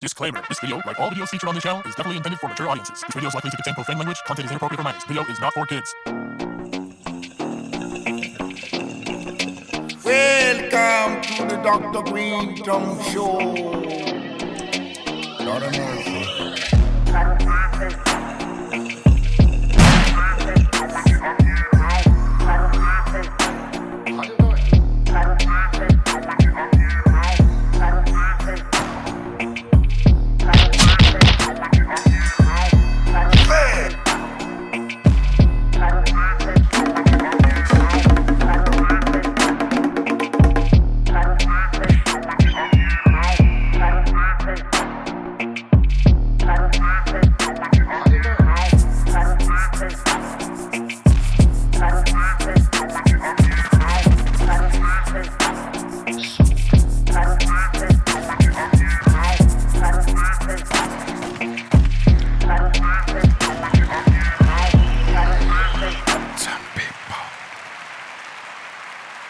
Disclaimer. This video, like all videos featured on this channel, is definitely intended for mature audiences. This video is likely to contain profane language. Content is inappropriate for minors. Video is not for kids. Welcome to the Dr. Greenthumb Show. Lord of mercy.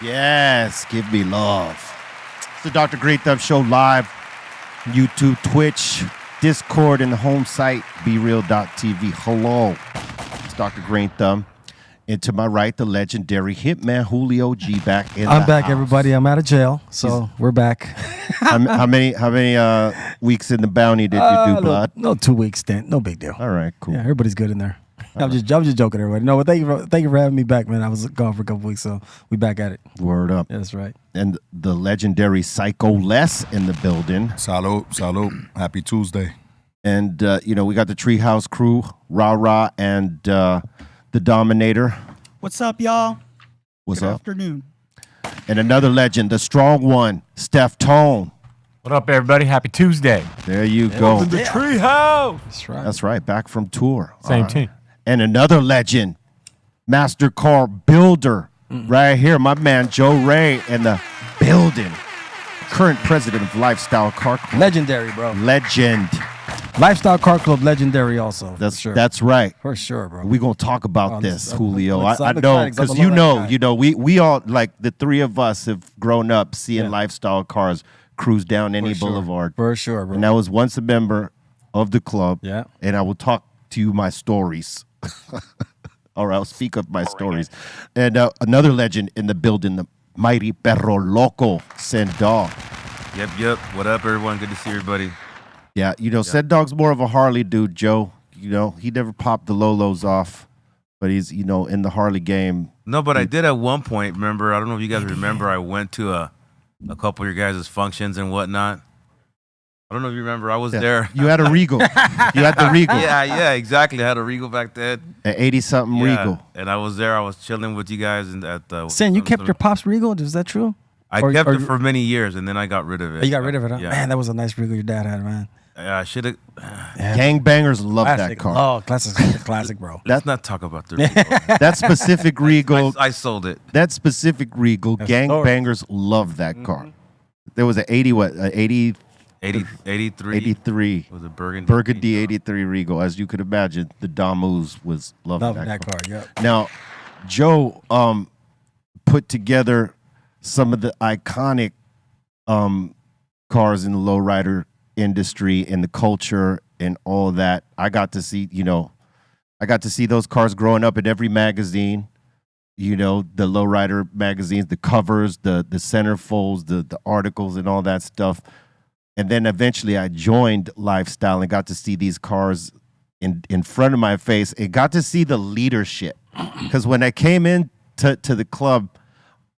Yes, give me love. It's the Dr. Greenthumb Show live, YouTube, Twitch, Discord, and the home site, breal.tv. Hello, it's Dr. Greenthumb. And to my right, the legendary hitman Julio G back in I'm the back, house. everybody. I'm out of jail, so we're back. How many weeks in the bounty did you do, blood? No 2 weeks stint. No big deal. All right, cool. Yeah, everybody's good in there. I'm just joking, everybody. No, but thank you for having me back, man. I was gone for a couple weeks, so we back at it. Word up. Yeah, that's right. And the legendary Psycho Les in the building. Salud. Happy Tuesday. And, we got the Treehouse crew, Rah Rah, and the Dominator. What's up, y'all? What's Good up? afternoon. And another legend, the strong one, Steph Tone. What up, everybody? Happy Tuesday. There you go. The Treehouse. That's right. That's right, back from tour. Same All right. team. And another legend, Master Car Builder, right here, my man Joe Ray in the building. Current president of Lifestyle Car Club. Legendary, bro. Legend. Lifestyle Car Club, legendary also. That's for sure. That's right. For sure, bro. We're going to talk about I'm this, just- Julio. I'm I excited know, 'cause I because love that guy. we all, like the three of us have grown up seeing Yeah. Lifestyle Cars cruise down any For sure. boulevard. For sure, bro. And I was once a member of the club. Yeah. And I will talk to you my stories. Or I'll speak of my stories. And another legend in the building, the mighty Perro Loco, Sendog. Yep. What up, everyone? Good to see everybody. Yeah, Sendog's more of a Harley dude, Joe. He never popped the Lolos off, but he's, in the Harley game. No, but I did at one point. Remember, I don't know if you guys remember. I went to a couple of your guys' functions and whatnot. I don't know if you remember. I was there. You had a Regal. You had the Regal. Yeah, exactly. I had a Regal back then. An 80-something Yeah, Regal. and I was there. I was chilling with you guys at the. Sin, you kept your Pops Regal? Is that true? I or- kept or- it for many years, and then I got rid of it. Oh, you got rid of it, huh? Yeah. Man, that was a nice Regal your dad had, man. Yeah, I should have. Gangbangers love that Classic. car. Oh, classic, bro. Let's not talk about the Regal. That specific Regal, I sold it. that specific Regal, That's a story. gangbangers love that car. There was an 83 83. Was it Burgundy? Burgundy 83 Regal. As you could imagine, the Damus was loving Love that that car. car, yeah. Now, Joe put together some of the iconic cars in the lowrider industry and the culture and all that. I got to see those cars growing up in every magazine. The lowrider magazines, the covers, the centerfolds, the articles, and all that stuff. And then eventually I joined Lifestyle and got to see these cars in front of my face and got to see the leadership. Because when I came in to the club,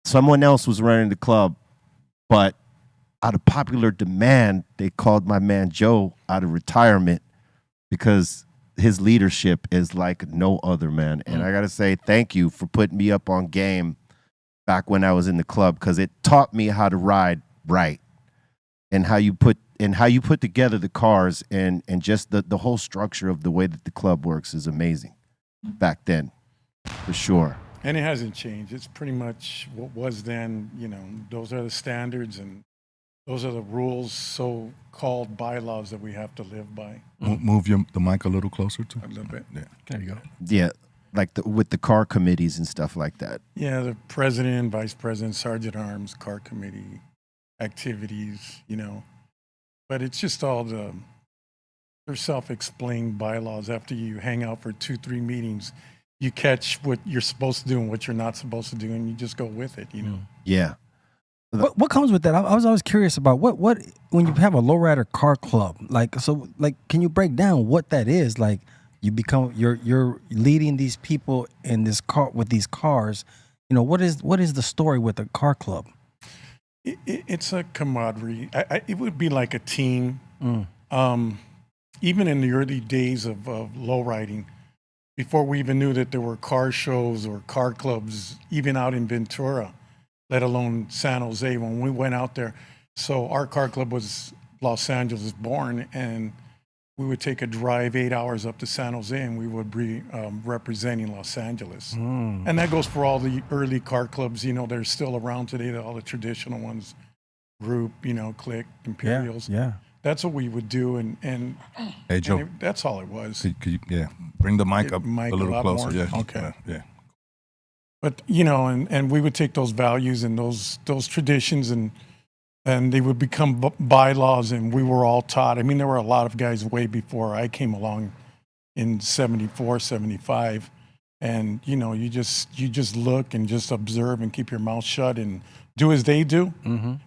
someone else was running the club, but out of popular demand, they called my man Joe out of retirement because his leadership is like no other, man. And I got to say thank you for putting me up on game back when I was in the club, because it taught me how to ride right and how you put together the cars, and just the whole structure of the way that the club works is amazing back then, for sure. And it hasn't changed. It's pretty much what was then. Those are the standards and those are the rules, so-called bylaws that we have to live by. Move the mic a little closer to. A little bit. Yeah. There you go. Yeah, like with the car committees and stuff like that. Yeah, the president, vice president, sergeant at arms, car committee, activities, But it's just all they're self-explained bylaws. After you hang out for 2-3 meetings, you catch what you're supposed to do and what you're not supposed to do, and you just go with it, you know? Yeah. What comes with that? I was always curious about what when you have a lowrider car club, can you break down what that is? Like, you're leading these people in this car with these cars. You know, what is the story with the car club? It's a camaraderie. It would be like a team. Even in the early days of lowriding, before we even knew that there were car shows or car clubs, even out in Ventura, let alone San Jose, when we went out there. So our car club was Los Angeles born, and we would take a drive 8 hours up to San Jose, and we would be representing Los Angeles. And that goes for all the early car clubs, you know, they're still around today, all the traditional ones, Group, you know, Click, Imperials. Yeah. That's what we would do, and Hey, Joe. that's all it was. Could you, bring the mic up Mic a little lot closer. more? Yeah. Okay. Yeah. But you know, and we would take those values and those traditions, and they would become bylaws, and we were all taught. I mean, there were a lot of guys way before I came along in 74, 75, and you know, you just look and just observe and keep your mouth shut and do as they do.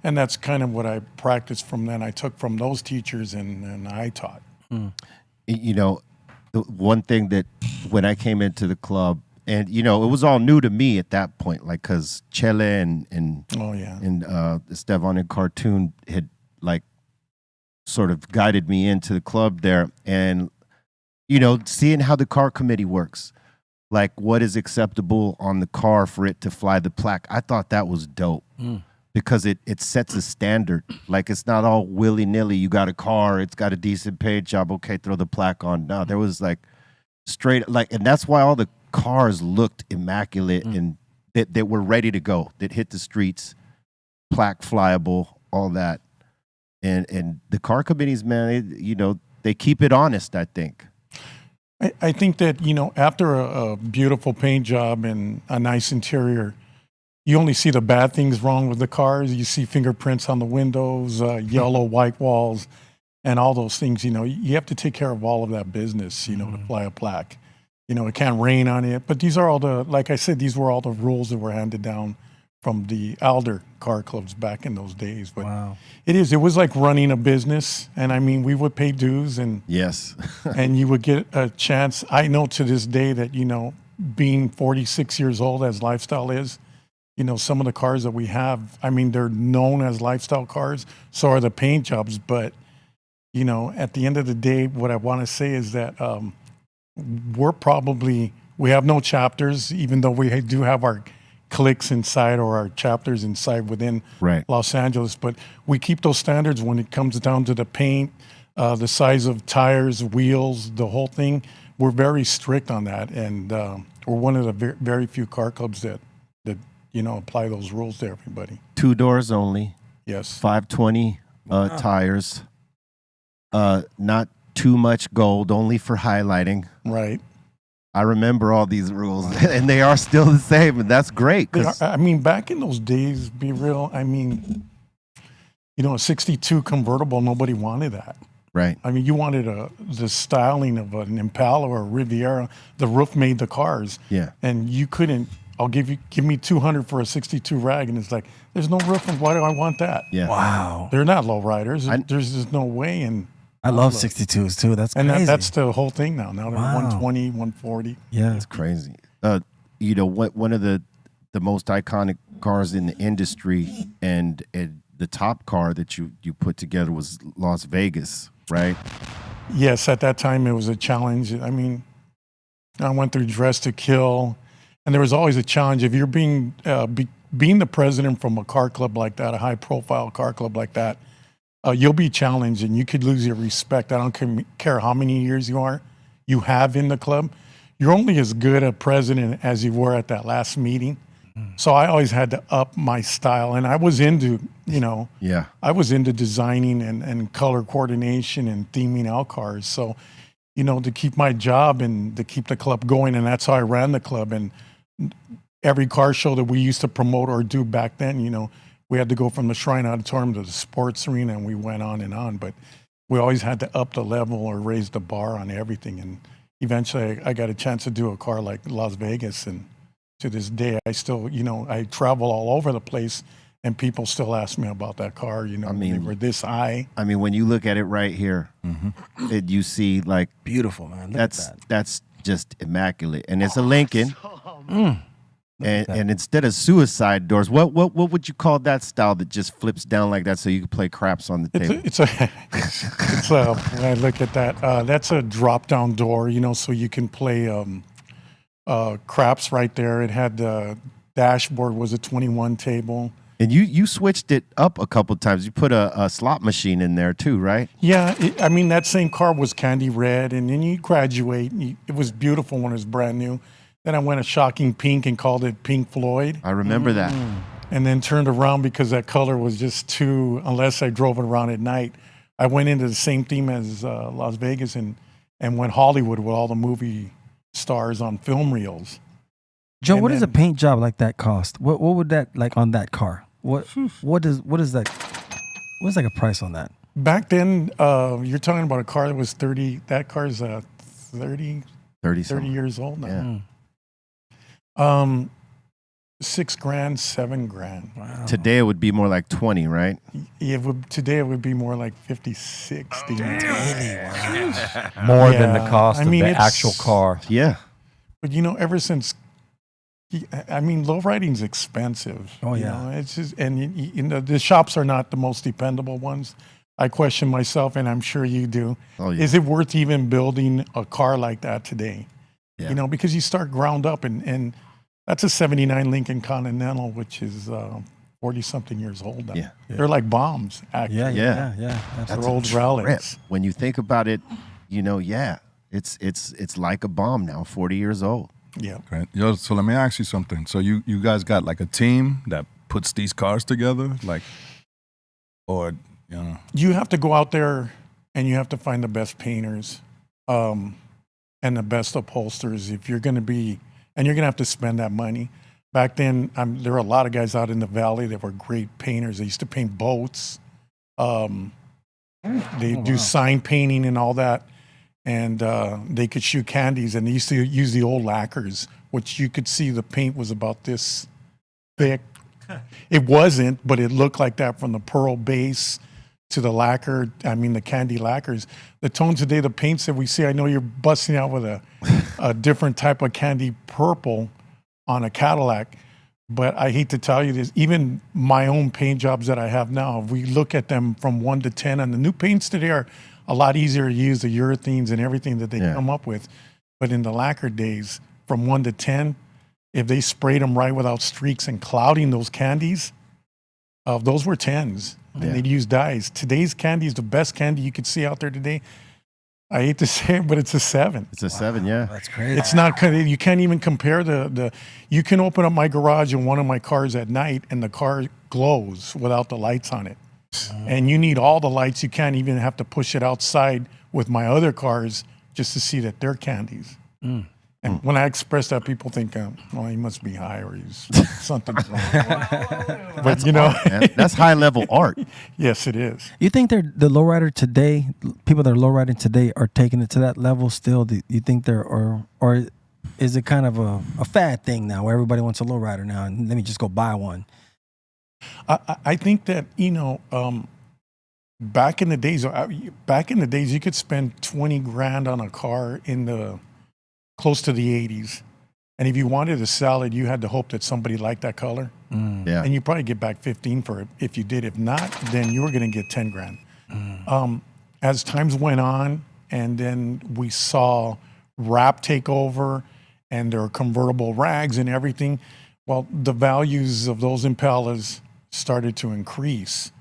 And that's kind of what I practiced from then. I took from those teachers and I taught. You know, the one thing that when I came into the club, and you know, it was all new to me at that point, like because Chele and Oh yeah. and Estevan and Cartoon had like sort of guided me into the club there, and you know, seeing how the car committee works, like what is acceptable on the car for it to fly the plaque. I thought that was dope because it sets a standard. Like it's not all willy nilly. You got a car, it's got a decent paint job. Okay, throw the plaque on. No, there was like straight and that's why all the cars looked immaculate and that were ready to go, that hit the streets, plaque flyable, all that. And the car committees, man, you know, they keep it honest, I think. I think that, you know, after a beautiful paint job and a nice interior, you only see the bad things wrong with the cars. You see fingerprints on the windows, yellow, white walls, and all those things. You know, you have to take care of all of that business, you know, to fly a plaque. You know, it can't rain on it. But these are all like I said, these were all the rules that were handed down from the elder car clubs back in those days. But Wow. it was like running a business. And I mean, we would pay dues and Yes. and you would get a chance. I know to this day that, you know, being 46 years old as Lifestyle is, you know, some of the cars that we have, I mean, they're known as lifestyle cars. So are the paint jobs. But, you know, at the end of the day, what I want to say is that we have no chapters, even though we do have our cliques inside or our chapters inside within Right. Los Angeles. But we keep those standards when it comes down to the paint, the size of tires, wheels, the whole thing. We're very strict on that. And we're one of the very few car clubs that, you know, apply those rules to everybody. 2 doors only, Yes. 520 tires, not too much gold, only for highlighting. Right. I remember all these rules, and they are still the same, and that's great. I mean, back in those days, be real, I mean, you know, a 62 convertible, nobody wanted that. Right. I mean, you wanted the styling of an Impala or a Riviera. The roof made the cars. Yeah. And you couldn't, give me 200 for a 62 rag. And it's like, there's no roof, and why do I want that? Yeah. Wow. They're not low riders. There's just no way. And I love 62s too. That's and crazy. that's the whole thing now. Now they're Wow. 120, 140. Yeah. It's crazy. You know, one of the most iconic cars in the industry, and the top car that you put together was Las Vegas, right? Yes, at that time it was a challenge. I mean, I went through Dress to Kill, and there was always a challenge. If you're being the president from a car club like that, a high-profile car club like that, you'll be challenged, and you could lose your respect. I don't care how many years you have in the club. You're only as good a president as you were at that last meeting. So I always had to up my style, and I was into, you know, Yeah. I was into designing and color coordination and theming out cars. So, you know, to keep my job and to keep the club going, and that's how I ran the club. And every car show that we used to promote or do back then, you know, we had to go from the Shrine Auditorium to the sports arena, and we went on and on. But we always had to up the level or raise the bar on everything. And eventually I got a chance to do a car like Las Vegas. And to this day, I still, I travel all over the place, and people still ask me about that car. They were this high. I mean, when you look at it right here, you see like Beautiful, man. Look at that. that's just immaculate, and it's a Lincoln. And instead of suicide doors, what would you call that style that just flips down like that so you can play craps on the table? It's a when I look at that, that's a drop down door, so you can play craps right there. It had the dashboard was a 21 table. And you switched it up a couple times. You put a slot machine in there too, right? Yeah, that same car was candy red, and then you graduate. It was beautiful when it was brand new. Then I went a shocking pink and called it Pink Floyd. I remember that. And then turned around because that color was just too, unless I drove it around at night. I went into the same theme as Las Vegas and went Hollywood with all the movie stars on film reels. Joe, And what does a then- paint job like that cost? What would that like on that car? What is that? What's like a price on that? Back then, you're talking about a car that was 30, that car's 30 years old now. Yeah. 6 grand, 7 grand. Wow. Today it would be more like 20, right? Today it would be more like 50, 60. More Yeah, than the cost I of mean, the it's- actual car. Yeah. But ever since, low riding's expensive. Oh, yeah. It's just, and the shops are not the most dependable ones. I question myself, and I'm sure you do. Oh, yeah. Is it worth even building a car like that today? Yeah. Because you start ground up, and that's a 79 Lincoln Continental, which is 40-something years old now. Yeah. They're like bombs, actually. Yeah. That's They're a old trip. relics. When you think about it, it's like a bomb now, 40 years old. Yeah. Okay. Yo, so let me ask you something. So you guys got like a team that puts these cars together, or You have to go out there and you have to find the best painters and the best upholsterers if you're going to be, and you're going to have to spend that money. Back then, there were a lot of guys out in the valley that were great painters. They used to paint boats. They do sign painting and all that. And they could shoot candies, and they used to use the old lacquers, which you could see the paint was about this thick. It wasn't, but it looked like that from the pearl base to the lacquer. The candy lacquers. The tone today, the paints that we see, I know you're busting out with a different type of candy purple on a Cadillac, but I hate to tell you this, even my own paint jobs that I have now, if we look at them from 1 to 10, and the new paints today are a lot easier to use, the urethanes and everything that they come up with. But in the lacquer days, from 1 to 10, if they sprayed them right without streaks and clouding those candies, those were 10s. And they'd use dyes. Today's candy is the best candy you could see out there today. I hate to say it, but it's a 7. It's a 7, yeah. That's crazy. It's not, you can't even compare you can open up my garage in one of my cars at night and the car glows without the lights on it. And you need all the lights. You can't even have to push it outside with my other cars just to see that they're candies. And when I express that, people think, well, he must be high or he's something wrong. But Man, that's high level art. yes, it is. You think the lowrider today, people that are lowriding today, are taking it to that level still? Do you think they're, or is it kind of a fad thing now where everybody wants a lowrider now and let me just go buy one? I think that back in the days, you could spend 20 grand on a car in the close to the 80s, and if you wanted to sell it, you had to hope that somebody liked that color, Yeah. and you probably get back 15 for it if you did. If not, then you were going to get 10 grand. As times went on, and then we saw wrap take over, and there were convertible rags and everything. Well, the values of those Impalas started to increase.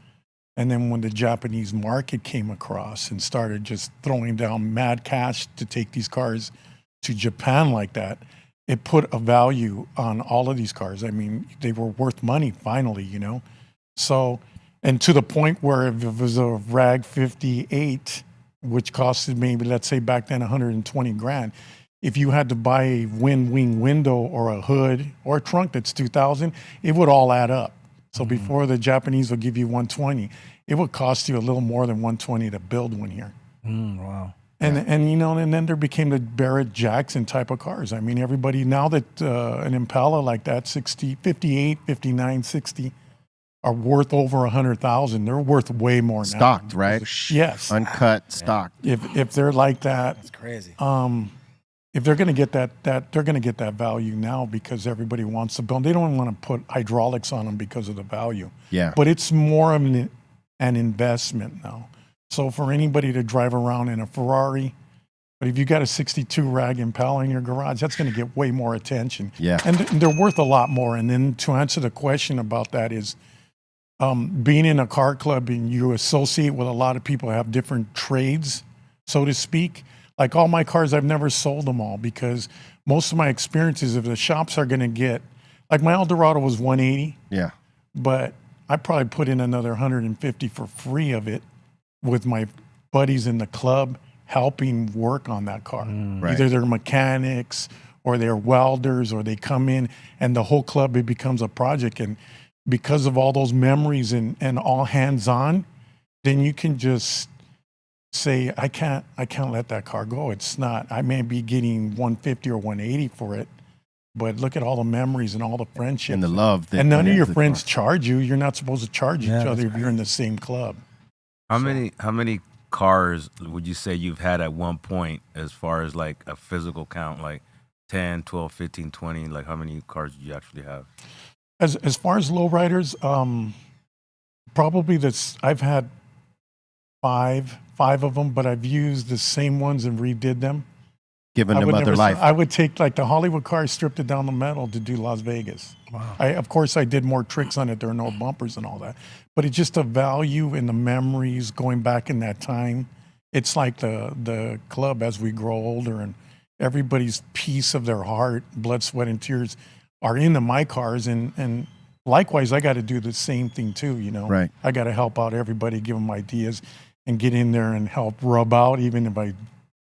And then when the Japanese market came across and started just throwing down mad cash to take these cars to Japan like that, it put a value on all of these cars. They were worth money finally, So, and to the point where if it was a Rag 58, which costed maybe, let's say back then, 120 grand, if you had to buy a wing window or a hood or a trunk that's 2,000, it would all add up. So before the Japanese will give you 120, it would cost you a little more than 120 to build one here. Wow. And you know, and then there became the Barrett Jackson type of cars. I mean, everybody, now that an Impala like that, 60, 58, 59, 60, are worth over 100,000. They're worth way more now. Stocked, right? Yes. Uncut, stocked. If they're like that, That's crazy. if they're going to get that they're going to get that value now because everybody wants to build. They don't want to put hydraulics on them because of the value. Yeah. But it's more of an investment now. So for anybody to drive around in a Ferrari, but if you got a 62 rag Impala in your garage, that's going to get way more attention. Yeah. And they're worth a lot more. And then to answer the question about that is, being in a car club and you associate with a lot of people who have different trades, so to speak. Like all my cars, I've never sold them all because most of my experiences, if the shops are going to get, like my Eldorado was 180, Yeah. but I probably put in another 150 for free of it with my buddies in the club helping work on that car. Right. Either they're mechanics or they're welders or they come in and the whole club, it becomes a project. And because of all those memories and all hands on, then you can just say, I can't let that car go. It's not, I may be getting 150 or 180 for it, but look at all the memories and all the friendships. And the love. That And none of went your into the friends car. charge you. You're not supposed to charge Yeah, each other that's if you're in the same club. How many cars would you say you've had at one point as far as like a physical count, like 10, 12, 15, 20? Like how many cars do you actually have? As far as lowriders, probably I've had five of them, but I've used the same ones and redid them. Giving I them would other never- life. I would take like the Hollywood car, stripped it down the metal to do Las Vegas. Wow. Of course, I did more tricks on it. There are no bumpers and all that, but it's just the value and the memories going back in that time. It's like the club as we grow older and everybody's piece of their heart, blood, sweat, and tears are into my cars. And likewise, I got to do the same thing too, you know? Right. I got to help out everybody, give them ideas and get in there and help rub out, even if I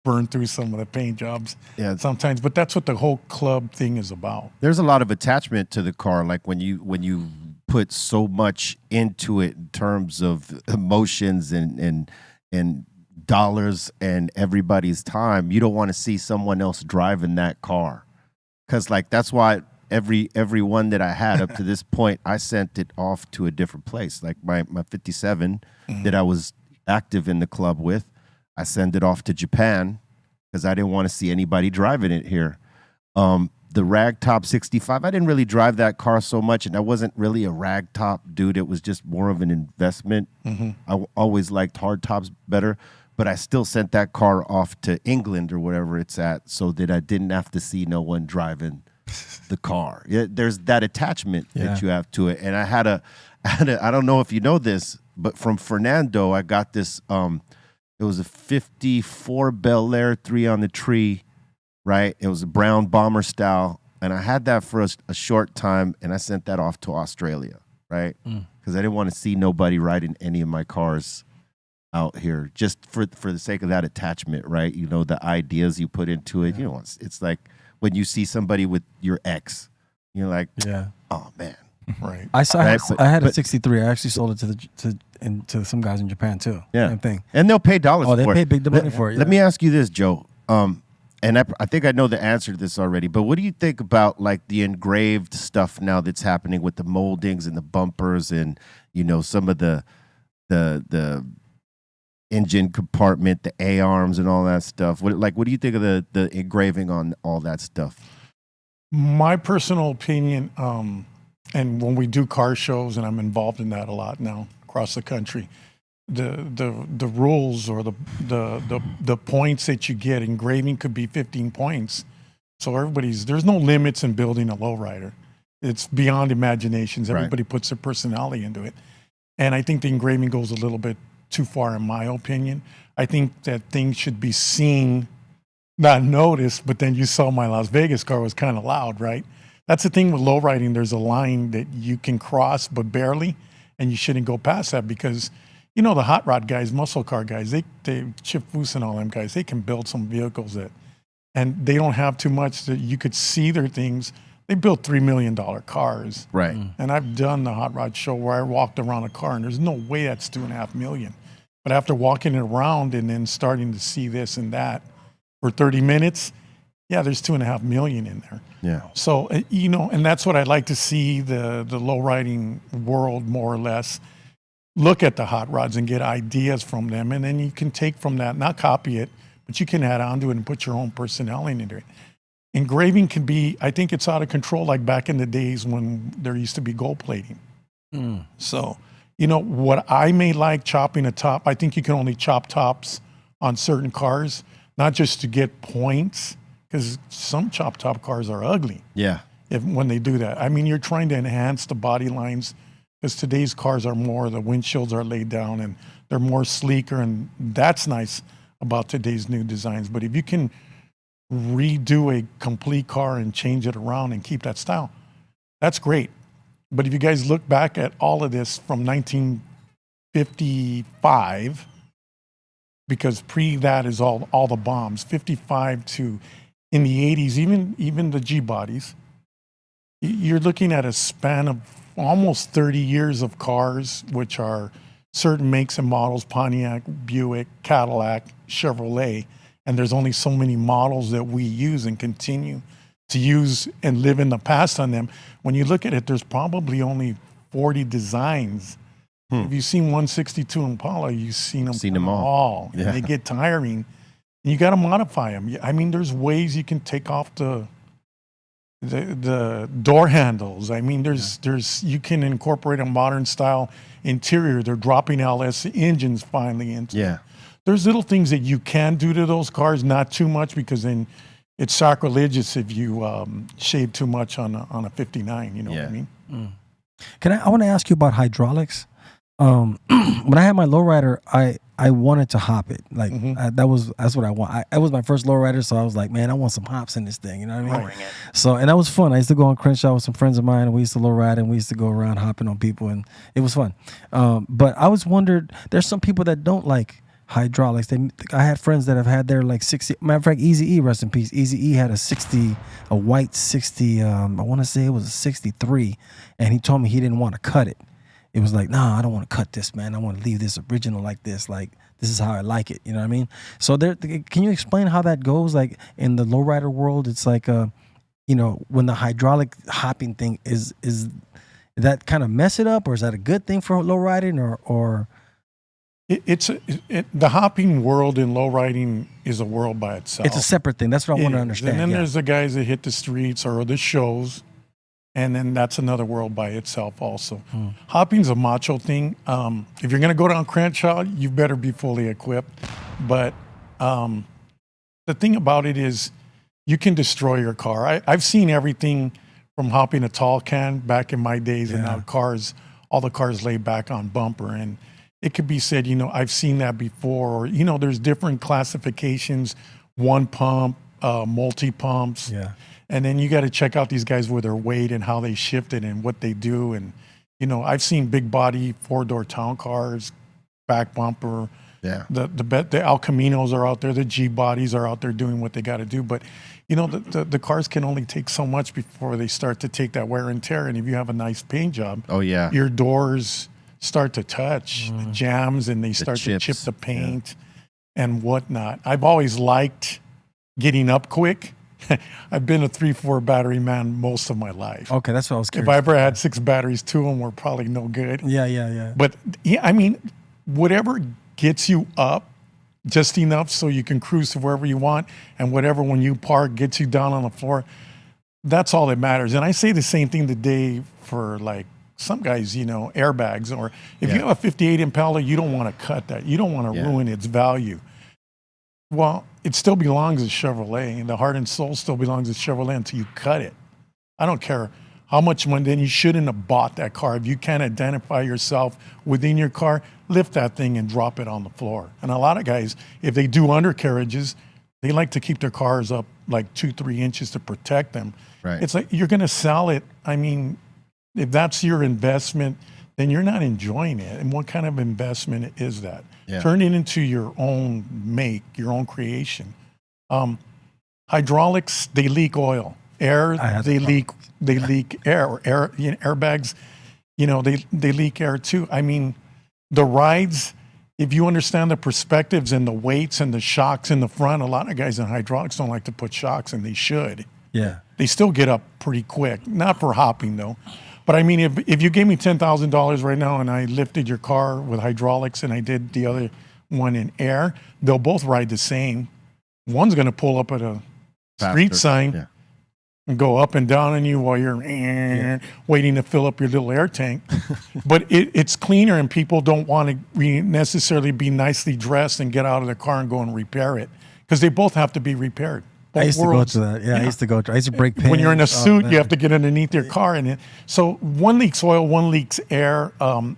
burn through some of the paint jobs Yeah. sometimes. But that's what the whole club thing is about. There's a lot of attachment to the car. Like when you put so much into it in terms of emotions and dollars and everybody's time, you don't want to see someone else driving that car. Cause like that's why every one that I had up to this point, I sent it off to a different place. Like my 57 that I was active in the club with, I sent it off to Japan because I didn't want to see anybody driving it here. The ragtop 65, I didn't really drive that car so much, and I wasn't really a ragtop dude. It was just more of an investment. I always liked hardtops better, but I still sent that car off to England or wherever it's at so that I didn't have to see no one driving the car. There's that attachment that you have to it. And I had a, I don't know if you know this, but from Fernando, I got this, it was a 54 Bel Air 3 on the tree, right? It was a brown bomber style. And I had that for a short time, and I sent that off to Australia, right? Because I didn't want to see nobody riding any of my cars out here, just for the sake of that attachment, right? You know, the ideas you put into it. You know, it's like when you see somebody with your ex, you're like, oh, man. Right. I saw. Right, I had a but- 63. I actually sold it to some guys in Japan too. Yeah. Same thing. And they'll pay dollars Oh, they for pay it. big money for it. Let me ask you this, Joe. And I think I know the answer to this already, but what do you think about like the engraved stuff now that's happening with the moldings and the bumpers and, you know, some of the engine compartment, the A-arms and all that stuff? What do you think of the engraving on all that stuff? My personal opinion, and when we do car shows, and I'm involved in that a lot now across the country, the rules or the points that you get, engraving could be 15 points. So there's no limits in building a lowrider. It's beyond imaginations. Right. Everybody puts their personality into it. And I think the engraving goes a little bit too far in my opinion. I think that things should be seen, not noticed, but then you saw my Las Vegas car was kind of loud, right? That's the thing with lowriding. There's a line that you can cross, but barely, and you shouldn't go past that because, you know, the hot rod guys, muscle car guys, they Chip Foose and all them guys, they can build some vehicles and they don't have too much that you could see their things, they built $3 million cars. Right. And I've done the hot rod show where I walked around a car, and there's no way that's $2.5 million. But after walking it around and then starting to see this and that for 30 minutes, yeah, there's $2.5 million in there. Yeah. So, you know, and that's what I'd like to see the low riding world more or less look at the hot rods and get ideas from them. And then you can take from that, not copy it, but you can add on to it and put your own personality into it. Engraving can be, I think it's out of control, like back in the days when there used to be gold plating. So, you know, what I may like chopping a top, I think you can only chop tops on certain cars, not just to get points, because some chop top cars are ugly. Yeah. When they do that. I mean, you're trying to enhance the body lines, because today's cars are more, the windshields are laid down and they're more sleeker, and that's nice about today's new designs. But if you can redo a complete car and change it around and keep that style, that's great. But if you guys look back at all of this from 1955, because pre that is all the bombs, 55 to in the 80s, even the G bodies, you're looking at a span of almost 30 years of cars, which are certain makes and models, Pontiac, Buick, Cadillac, Chevrolet, and there's only so many models that we use and continue to use and live in the past on them. When you look at it, there's probably only 40 designs. If you've seen 162 Impala, you've seen them all. Yeah. And they get tiring. And you got to modify them. I mean, there's ways you can take off the door handles. I mean, there's you can incorporate a modern style interior. They're dropping LS engines finally into. Yeah. There's little things that you can do to those cars, not too much, because then it's sacrilegious if you shave too much on a 59. You know what I mean? I want to ask you about hydraulics. When I had my lowrider, I wanted to hop it. Like that's what I want. It was my first lowrider, so I was like, man, I want some hops in this thing. You know what I mean? Right. So, and that was fun. I used to go on Crenshaw with some friends of mine, and we used to lowride, and we used to go around hopping on people, and it was fun. But I was wondered, there's some people that don't like hydraulics. I had friends that have had their like 60. Matter of fact, Easy E, rest in peace. Easy E had a white 60. I want to say it was a 63, and he told me he didn't want to cut it. It was like, nah, I don't want to cut this, man. I want to leave this original like this. Like, this is how I like it. You know what I mean? So can you explain how that goes? Like, in the lowrider world, it's like, you know, when the hydraulic hopping thing is that kind of mess it up, or is that a good thing for lowriding, or? The hopping world in lowriding is a world by itself. It's a separate thing. That's what I want to understand. And then there's the guys that hit the streets or the shows. And then that's another world by itself also. Hopping's a macho thing. If you're going to go down Crenshaw, you better be fully equipped. But the thing about it is you can destroy your car. I've seen everything from hopping a tall can back in my days, and now all the cars lay back on bumper. And it could be said, you know, I've seen that before. Or, you know, there's different classifications, one pump, multi-pumps. Yeah. And then you got to check out these guys with their weight and how they shift it and what they do. And, you know, I've seen big body 4-door town cars, back bumper. Yeah. The El Caminos are out there. The G bodies are out there doing what they got to do. But, you know, the cars can only take so much before they start to take that wear and tear. And if you have a nice paint job, your doors start to touch the jams, and they start to chip the paint and whatnot. I've always liked getting up quick. I've been a 3-4 battery man most of my life. Okay, that's what I was curious. If I ever had 6 batteries, 2 of them were probably no good. Yeah. But yeah, I mean, whatever gets you up just enough so you can cruise to wherever you want, and whatever when you park gets you down on the floor, that's all that matters. And I say the same thing today for like some guys, you know, airbags, or if you have a 58 Impala, you don't want to cut that. You don't want to ruin its value. Well, it still belongs to Chevrolet, and the heart and soul still belongs to Chevrolet until you cut it. I don't care how much money, then you shouldn't have bought that car. If you can't identify yourself within your car, lift that thing and drop it on the floor. And a lot of guys, if they do undercarriages, they like to keep their cars up like 2-3 inches to protect them. Right. It's like you're going to sell it. I mean, if that's your investment, then you're not enjoying it. And what kind of investment is that? Yeah. Turn it into your own make, your own creation. Hydraulics, they leak oil. air. had They that leak air or airbags. They leak air too. I mean, the rides. If you understand the perspectives and the weights and the shocks in the front, a lot of guys in hydraulics don't like to put shocks, and they should. Yeah. They still get up pretty quick. Not for hopping though. But I mean, if you gave me $10,000 right now and I lifted your car with hydraulics and I did the other one in air, they'll both ride the same. One's going to pull up at a street Faster. sign Yeah. and go up and down on you while you're waiting to fill up your little air tank. But it's cleaner, and people don't want to necessarily be nicely dressed and get out of their car and go and repair it, because they both have to be repaired. I used to go Worlds. to that. Yeah, I used to go. I used to break pins. When you're in a Oh, suit, man. you have to get underneath your car, so one leaks oil, one leaks air.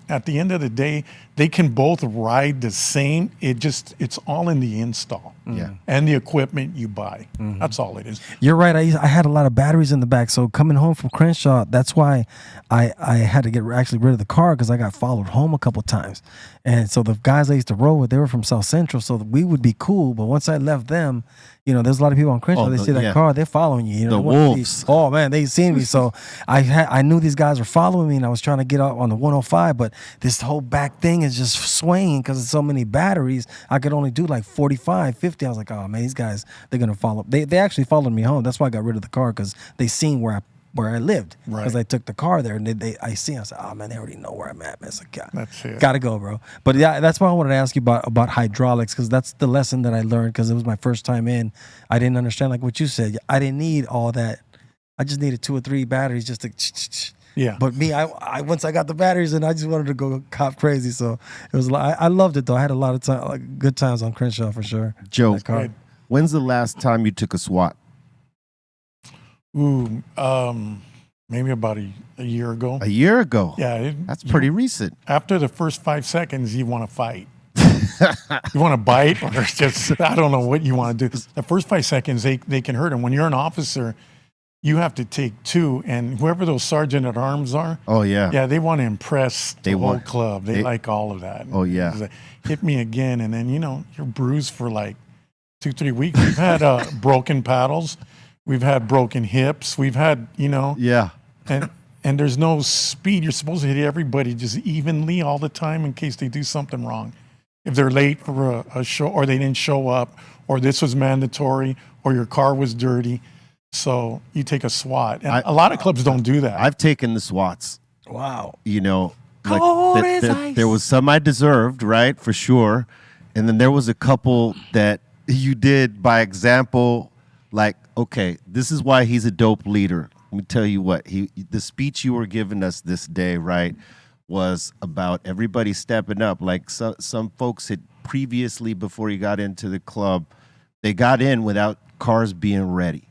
At the end of the day, they can both ride the same. It's all in the install, and the equipment you buy. That's all it is. You're right. I had a lot of batteries in the back. So coming home from Crenshaw, that's why I had to get actually rid of the car, because I got followed home a couple times. And so the guys I used to roll with, they were from South Central, so we would be cool. But once I left them, there's a lot of people on Crenshaw. They see that car, they're following you. The they wanna see- wolves. oh man, they seen me. So I knew these guys were following me, and I was trying to get out on the 105, but this whole back thing is just swaying because there's so many batteries. I could only do like 45, 50. I was like, oh man, these guys, they're gonna follow. They actually followed me home. That's why I got rid of the car, because they seen where I lived, because I took the car there, and I said, oh man, they already know where I'm at, man. So That's it. gotta go, bro. But yeah, that's why I wanted to ask you about hydraulics, because that's the lesson that I learned, because it was my first time in. I didn't understand, like what you said. I didn't need all that. I just needed 2 or 3 batteries just to. Yeah. But me, I once I got the batteries, and I just wanted to go cop crazy. So it was. I loved it though. I had a lot of time, like good times on Crenshaw for sure. Joe, That car. when's the last time you took a SWAT? Ooh, maybe about a year ago. A year ago. Yeah, That's pretty recent. after the first 5 seconds, you want to fight. You want to bite, or just, I don't know what you want to do. The first 5 seconds, they can hurt. And when you're an officer, you have to take 2. And whoever those sergeant at arms are, Oh yeah. they want to impress the They whole want- club. They they- like all of that. Oh, yeah. It's like, hit me again. And then, you're bruised for like 2-3 weeks. We've had broken paddles. We've had broken hips. We've had, Yeah. and there's no speed. You're supposed to hit everybody just evenly all the time in case they do something wrong. If they're late for a show, or they didn't show up, or this was mandatory, or your car was dirty. So you take a SWAT. And a lot of clubs don't do that. I've taken the SWATs. Wow. There was some I deserved, right, for sure, and then there was a couple that you did by example. Like, okay, this is why he's a dope leader. Let me tell you what, the speech you were giving us this day, right, was about everybody stepping up. Like some folks had previously, before you got into the club, they got in without cars being ready,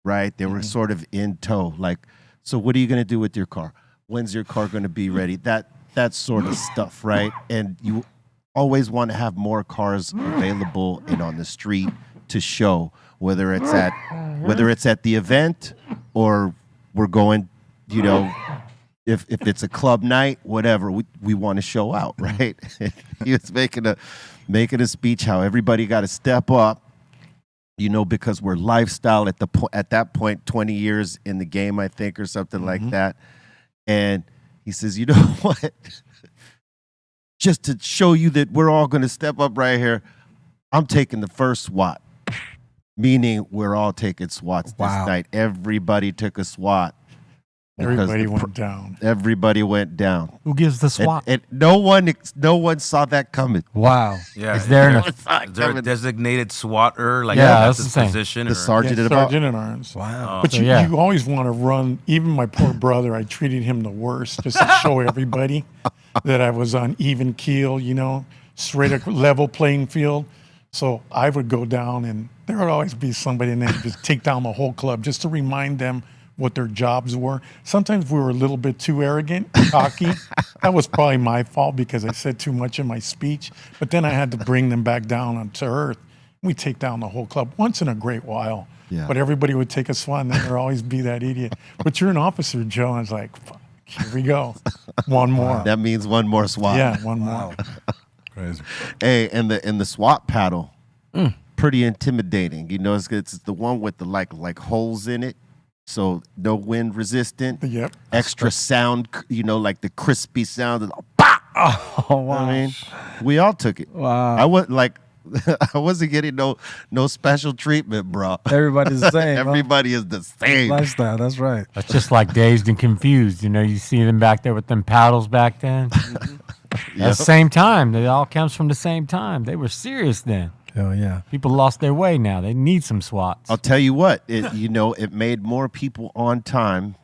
right? They were sort of in tow. Like, so what are you going to do with your car? When's your car going to be ready? That sort of stuff, right? And you always want to have more cars available and on the street to show, whether it's at the event or we're going, if it's a club night, whatever, we want to show out, right? He was making a speech how everybody got to step up, because we're lifestyle at that point, 20 years in the game, I think, or something like that. And he says, you know what? Just to show you that we're all going to step up right here, I'm taking the first SWAT. Meaning we're all taking SWATs this night. Everybody took a SWAT. Everybody went down. Everybody went down. Who gives the SWAT? And no one saw that coming. Wow. Yeah. Is there Is there a designated SWATer? Like, Yeah, that's that's his the thing. position? The or- sergeant at Sergeant at arms. Wow. But So, yeah. you always want to run. Even my poor brother, I treated him the worst, just to show everybody that I was on even keel, straight level playing field. So I would go down, and there would always be somebody, and then just take down the whole club just to remind them what their jobs were. Sometimes we were a little bit too arrogant, cocky. That was probably my fault because I said too much in my speech. But then I had to bring them back down onto earth. We take down the whole club once in a great while. Yeah. But everybody would take a SWAT, and then there'd always be that idiot. But you're an officer, Joe. And I was like, fuck, here we go. One more. That means one more SWAT. Yeah, one more. Crazy. Hey, and the SWAT paddle, pretty intimidating. It's the one with the like holes in it. so no wind resistant. Yep. Extra sound, like the crispy sound. Of, bah! Oh wow. I mean, we all took it. Wow. I was like, I wasn't getting no special treatment, bro. Everybody's the same. huh? Everybody is the same. Lifestyle. That's right. That's just like Dazed and Confused. You see them back there with them paddles back then. Yep. At the same time. It all comes from the same time. They were serious then. Oh yeah. People lost their way now. They need some SWATs. I'll tell you what, it made more people on time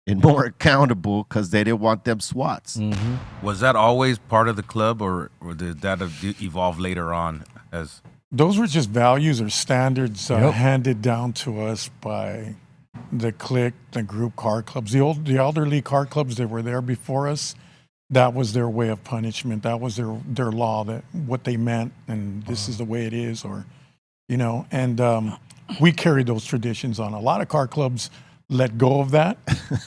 and more accountable because they didn't want them SWATs. Was that always part of the club, or did that evolve later on? As Those were just values or standards handed down to us by the clique, the group car clubs, the elderly car clubs that were there before us. That was their way of punishment. That was their law, that what they meant, and this is the way it is, or, and we carried those traditions on. A lot of car clubs let go of that.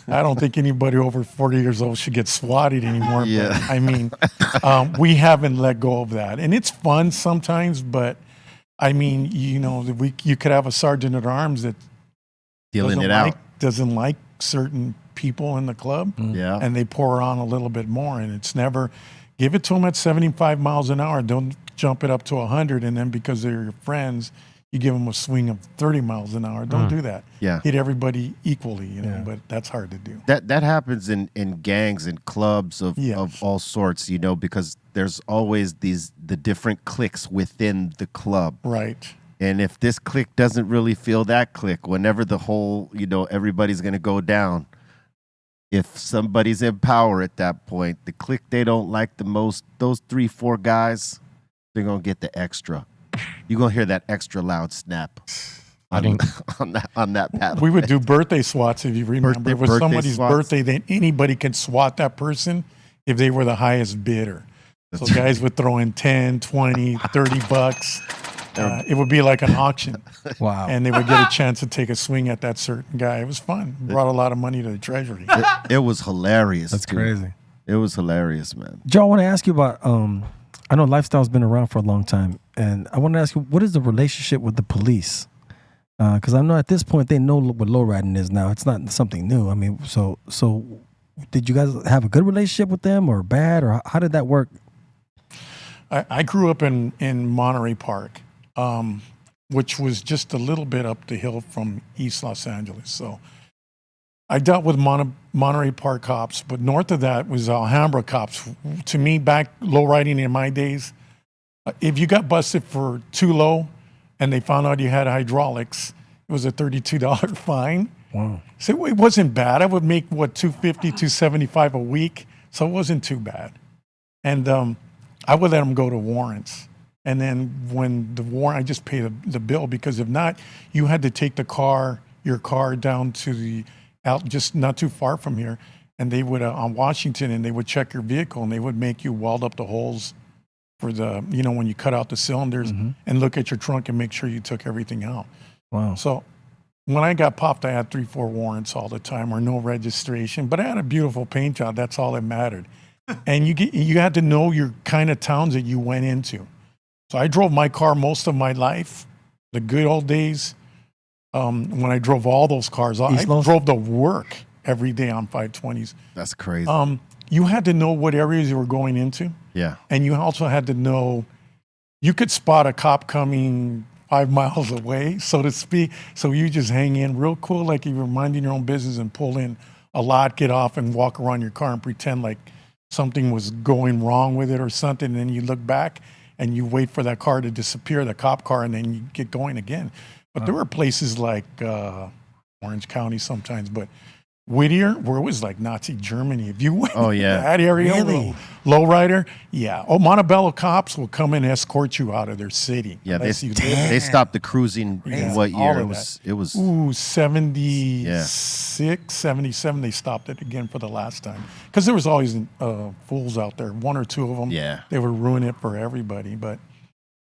I don't think anybody over 40 years old should get swatted anymore. Yeah. But, I mean, we haven't let go of that. And it's fun sometimes, but I mean, you could have a sergeant at arms that Dealing it out. doesn't like certain people in the club, Yeah. and they pour on a little bit more, and it's never give it to them at 75 miles an hour. Don't jump it up to 100, and then because they're your friends, you give them a swing of 30 miles an hour. Don't do that. Yeah. Hit everybody equally, but that's hard to do. That happens in gangs and clubs of all sorts, because there's always the different cliques within the club. Right. And if this clique doesn't really feel that clique, whenever the whole, everybody's going to go down, if somebody's in power at that point, the clique they don't like the most, those 3-4 guys, they're going to get the extra. You're going to hear that extra loud snap on that paddle. We would do birthday swats, if you remember. It was Birthday somebody's swats. birthday, then anybody could swat that person if they were the highest bidder. So guys would throw in 10, 20, 30 bucks. It would be like an auction. Wow. And they would get a chance to take a swing at that certain guy. It was fun. Brought a lot of money to the treasury. It was hilarious. That's dude. crazy. It was hilarious, man. Joe, I want to ask you about. I know Lifestyle's been around for a long time, and I want to ask you, what is the relationship with the police? Because I know at this point they know what lowriding is now. It's not something new. I mean, so did you guys have a good relationship with them, or bad, or how did that work? I grew up in Monterey Park, which was just a little bit up the hill from East Los Angeles. So I dealt with Monterey Park cops, but north of that was Alhambra cops. To me, back lowriding in my days, if you got busted for too low and they found out you had hydraulics, it was a $32 fine. Wow. So it wasn't bad. I would make, $250, $275 a week. So it wasn't too bad. And I would let them go to warrants. And then when the warrant, I just pay the bill, because if not, you had to take your car down to out just not too far from here, and they would on Washington, and they would check your vehicle, and they would make you weld up the holes for the when you cut out the cylinders, and look at your trunk and make sure you took everything out. Wow. So when I got popped, I had 3-4 warrants all the time, or no registration, but I had a beautiful paint job. That's all that mattered. And you had to know your kind of towns that you went into. So I drove my car most of my life, the good old days. When I drove all those cars, I drove to work every day on 520s. That's crazy. You had to know what areas you were going into. Yeah. And you also had to know, you could spot a cop coming 5 miles away, so to speak. So you just hang in real cool, like you were minding your own business, and pull in a lot, get off, and walk around your car and pretend like something was going wrong with it or something. And then you look back and you wait for that car to disappear, the cop car, and then you get going again. But there were places like Orange County sometimes, but Whittier, where it was like Nazi Germany. If you went to that area, Really? lowrider, Montebello cops will come and escort you out of their city. Yeah, unless they stopped the cruising in what all year? of It was 76, 77, they stopped it again for the last time. Because there was always fools out there, one or two of them. Yeah. They would ruin it for everybody. But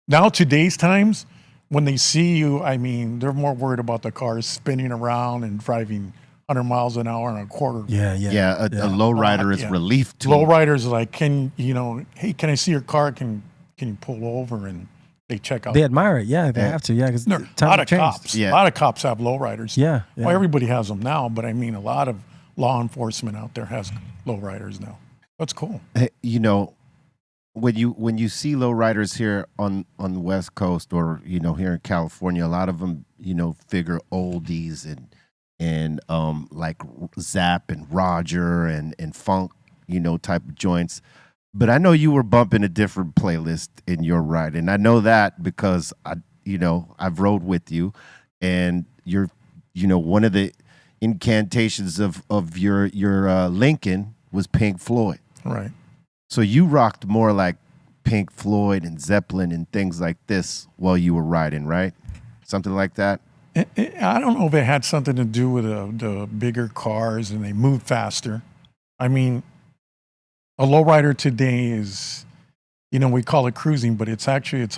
now, today's times, when they see you, I mean, they're more worried about the cars spinning around and driving 100 miles an hour and a quarter. A lowrider is relief to Lowriders like, hey, can I see your car? Can you pull over? And They check out. They admire it. Yeah, they have to. Yeah, because a lot of cops. Yeah. A lot of cops have lowriders. Yeah, yeah. Well, everybody has them now, but I mean, a lot of law enforcement out there has lowriders now. That's cool. Hey, when you see lowriders here on the West Coast or here in California, a lot of them figure oldies and like Zapp and Roger and funk type of joints. But I know you were bumping a different playlist in your ride, and I know that because I've rode with you, and you're one of the incantations of your Lincoln was Pink Floyd. Right. So you rocked more like Pink Floyd and Zeppelin and things like this while you were riding, right? Something like that? I don't know if it had something to do with the bigger cars and they move faster. I mean, a lowrider today is, we call it cruising, but it's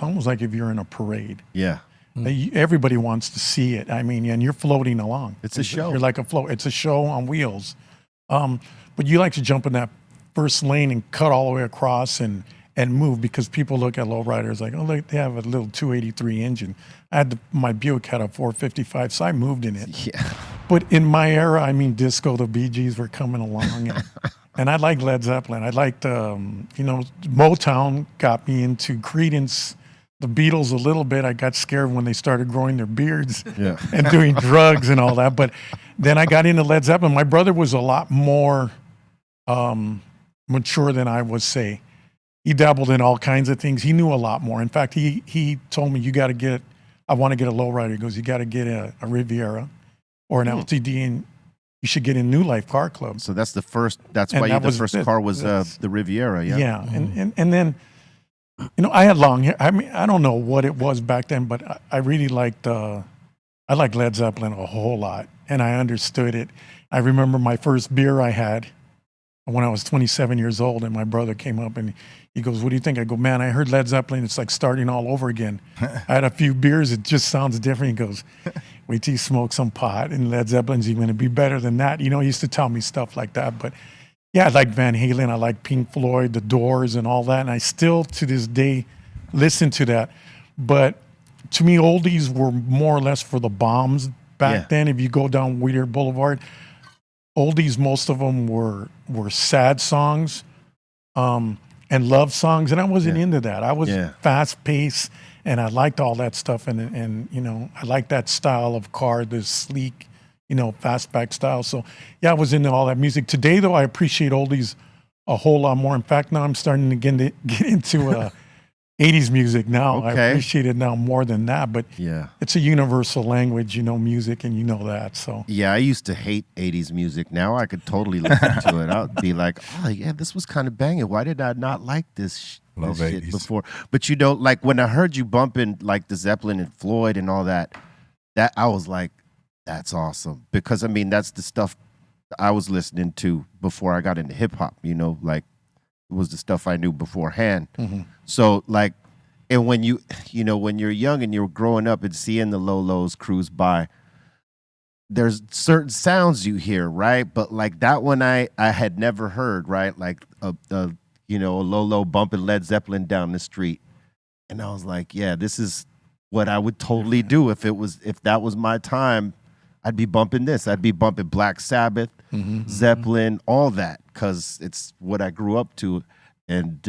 almost like if you're in a parade. Yeah. Everybody wants to see it. I mean, and you're floating along. It's a show. You're like a float. It's a show on wheels. But you like to jump in that first lane and cut all the way across and move, because people look at lowriders like, oh, they have a little 283 engine. My Buick had a 455, so I moved in it. Yeah. But in my era, I mean, disco, the Bee Gees were coming along, and I liked Led Zeppelin. I liked, Motown got me into Creedence, the Beatles a little bit. I got scared when they started growing their beards and doing drugs and all that. But then I got into Led Zeppelin. My brother was a lot more mature than I was, say. He dabbled in all kinds of things. He knew a lot more. In fact, he told me, I want to get a lowrider. He goes, you got to get a Riviera or an LTD, and you should get a New Life car club. So that's the first, the first car was the Riviera, yeah? Yeah, and then, I had long hair. I mean, I don't know what it was back then, but I really liked, I liked Led Zeppelin a whole lot, and I understood it. I remember my first beer I had when I was 27 years old, and my brother came up and he goes, what do you think? I go, man, I heard Led Zeppelin. It's like starting all over again. I had a few beers. It just sounds different. He goes, wait till you smoke some pot, and Led Zeppelin's even going to be better than that. He used to tell me stuff like that. But yeah, I like Van Halen. I like Pink Floyd, The Doors, and all that. And I still, to this day, listen to that. But to me, oldies were more or less for the bombs back then. If you go down Whittier Boulevard, oldies, most of them were sad songs and love songs, and I wasn't into that. I was fast paced, and I liked all that stuff, and I liked that style of car, the sleek, fastback style. So yeah, I was into all that music. Today, though, I appreciate oldies a whole lot more. In fact, now I'm starting to get into 80s music now. Okay. I appreciate it now more than that, but it's a universal language, music, and that. So yeah, I used to hate 80s music. Now I could totally listen to it. I'd be like, oh yeah, this was kind of banging. Why did I not like this shit before? But like when I heard you bumping like the Zeppelin and Floyd and all that I was like, that's awesome. Because I mean, that's the stuff I was listening to before I got into hip hop, like it was the stuff I knew beforehand. Mm-hmm. So like, and when when you're young and you're growing up and seeing the lows cruise by, there's certain sounds you hear, right? But like that one I had never heard, right? Like a low bumping Led Zeppelin down the street. And I was like, yeah, this is what I would totally do if that was my time. I'd be bumping this. I'd be bumping Black Sabbath, Zeppelin, all that, because it's what I grew up to. And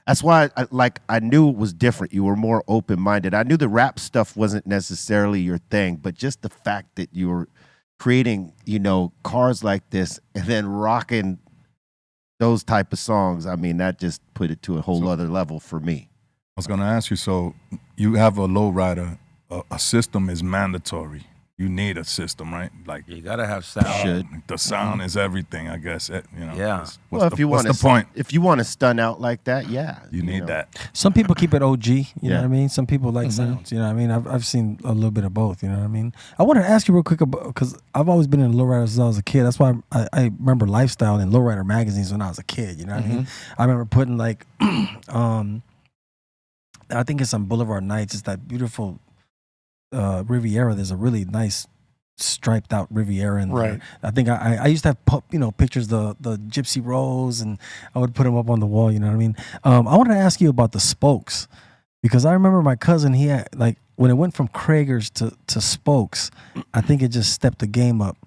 that's why I knew it was different. You were more open-minded. I knew the rap stuff wasn't necessarily your thing, but just the fact that you were creating, cars like this and then rocking those type of songs, I mean, that just put it to a whole other level for me. I was going to ask you, so you have a lowrider, a system is mandatory. You need a system, right? Like you gotta have sound. The sound is everything, I guess. Yeah. What's the point? If you want to stun out like that, you need that. Some people keep it OG. You know what I mean? Some people like sounds. You know what I mean? I've seen a little bit of both. You know what I mean? I want to ask you real quick about, because I've always been in lowriders since I was a kid. That's why I remember Lifestyle and lowrider magazines when I was a kid. You know what I mean? I remember putting like, I think it's on Boulevard Nights. It's that beautiful Riviera. There's a really nice striped out Riviera in there. Right. I think I used to have pictures the Gypsy Rose, and I would put them up on the wall. You know what I mean? I wanted to ask you about the spokes. Because I remember my cousin, he had like when it went from Krager's to spokes, I think it just stepped the game up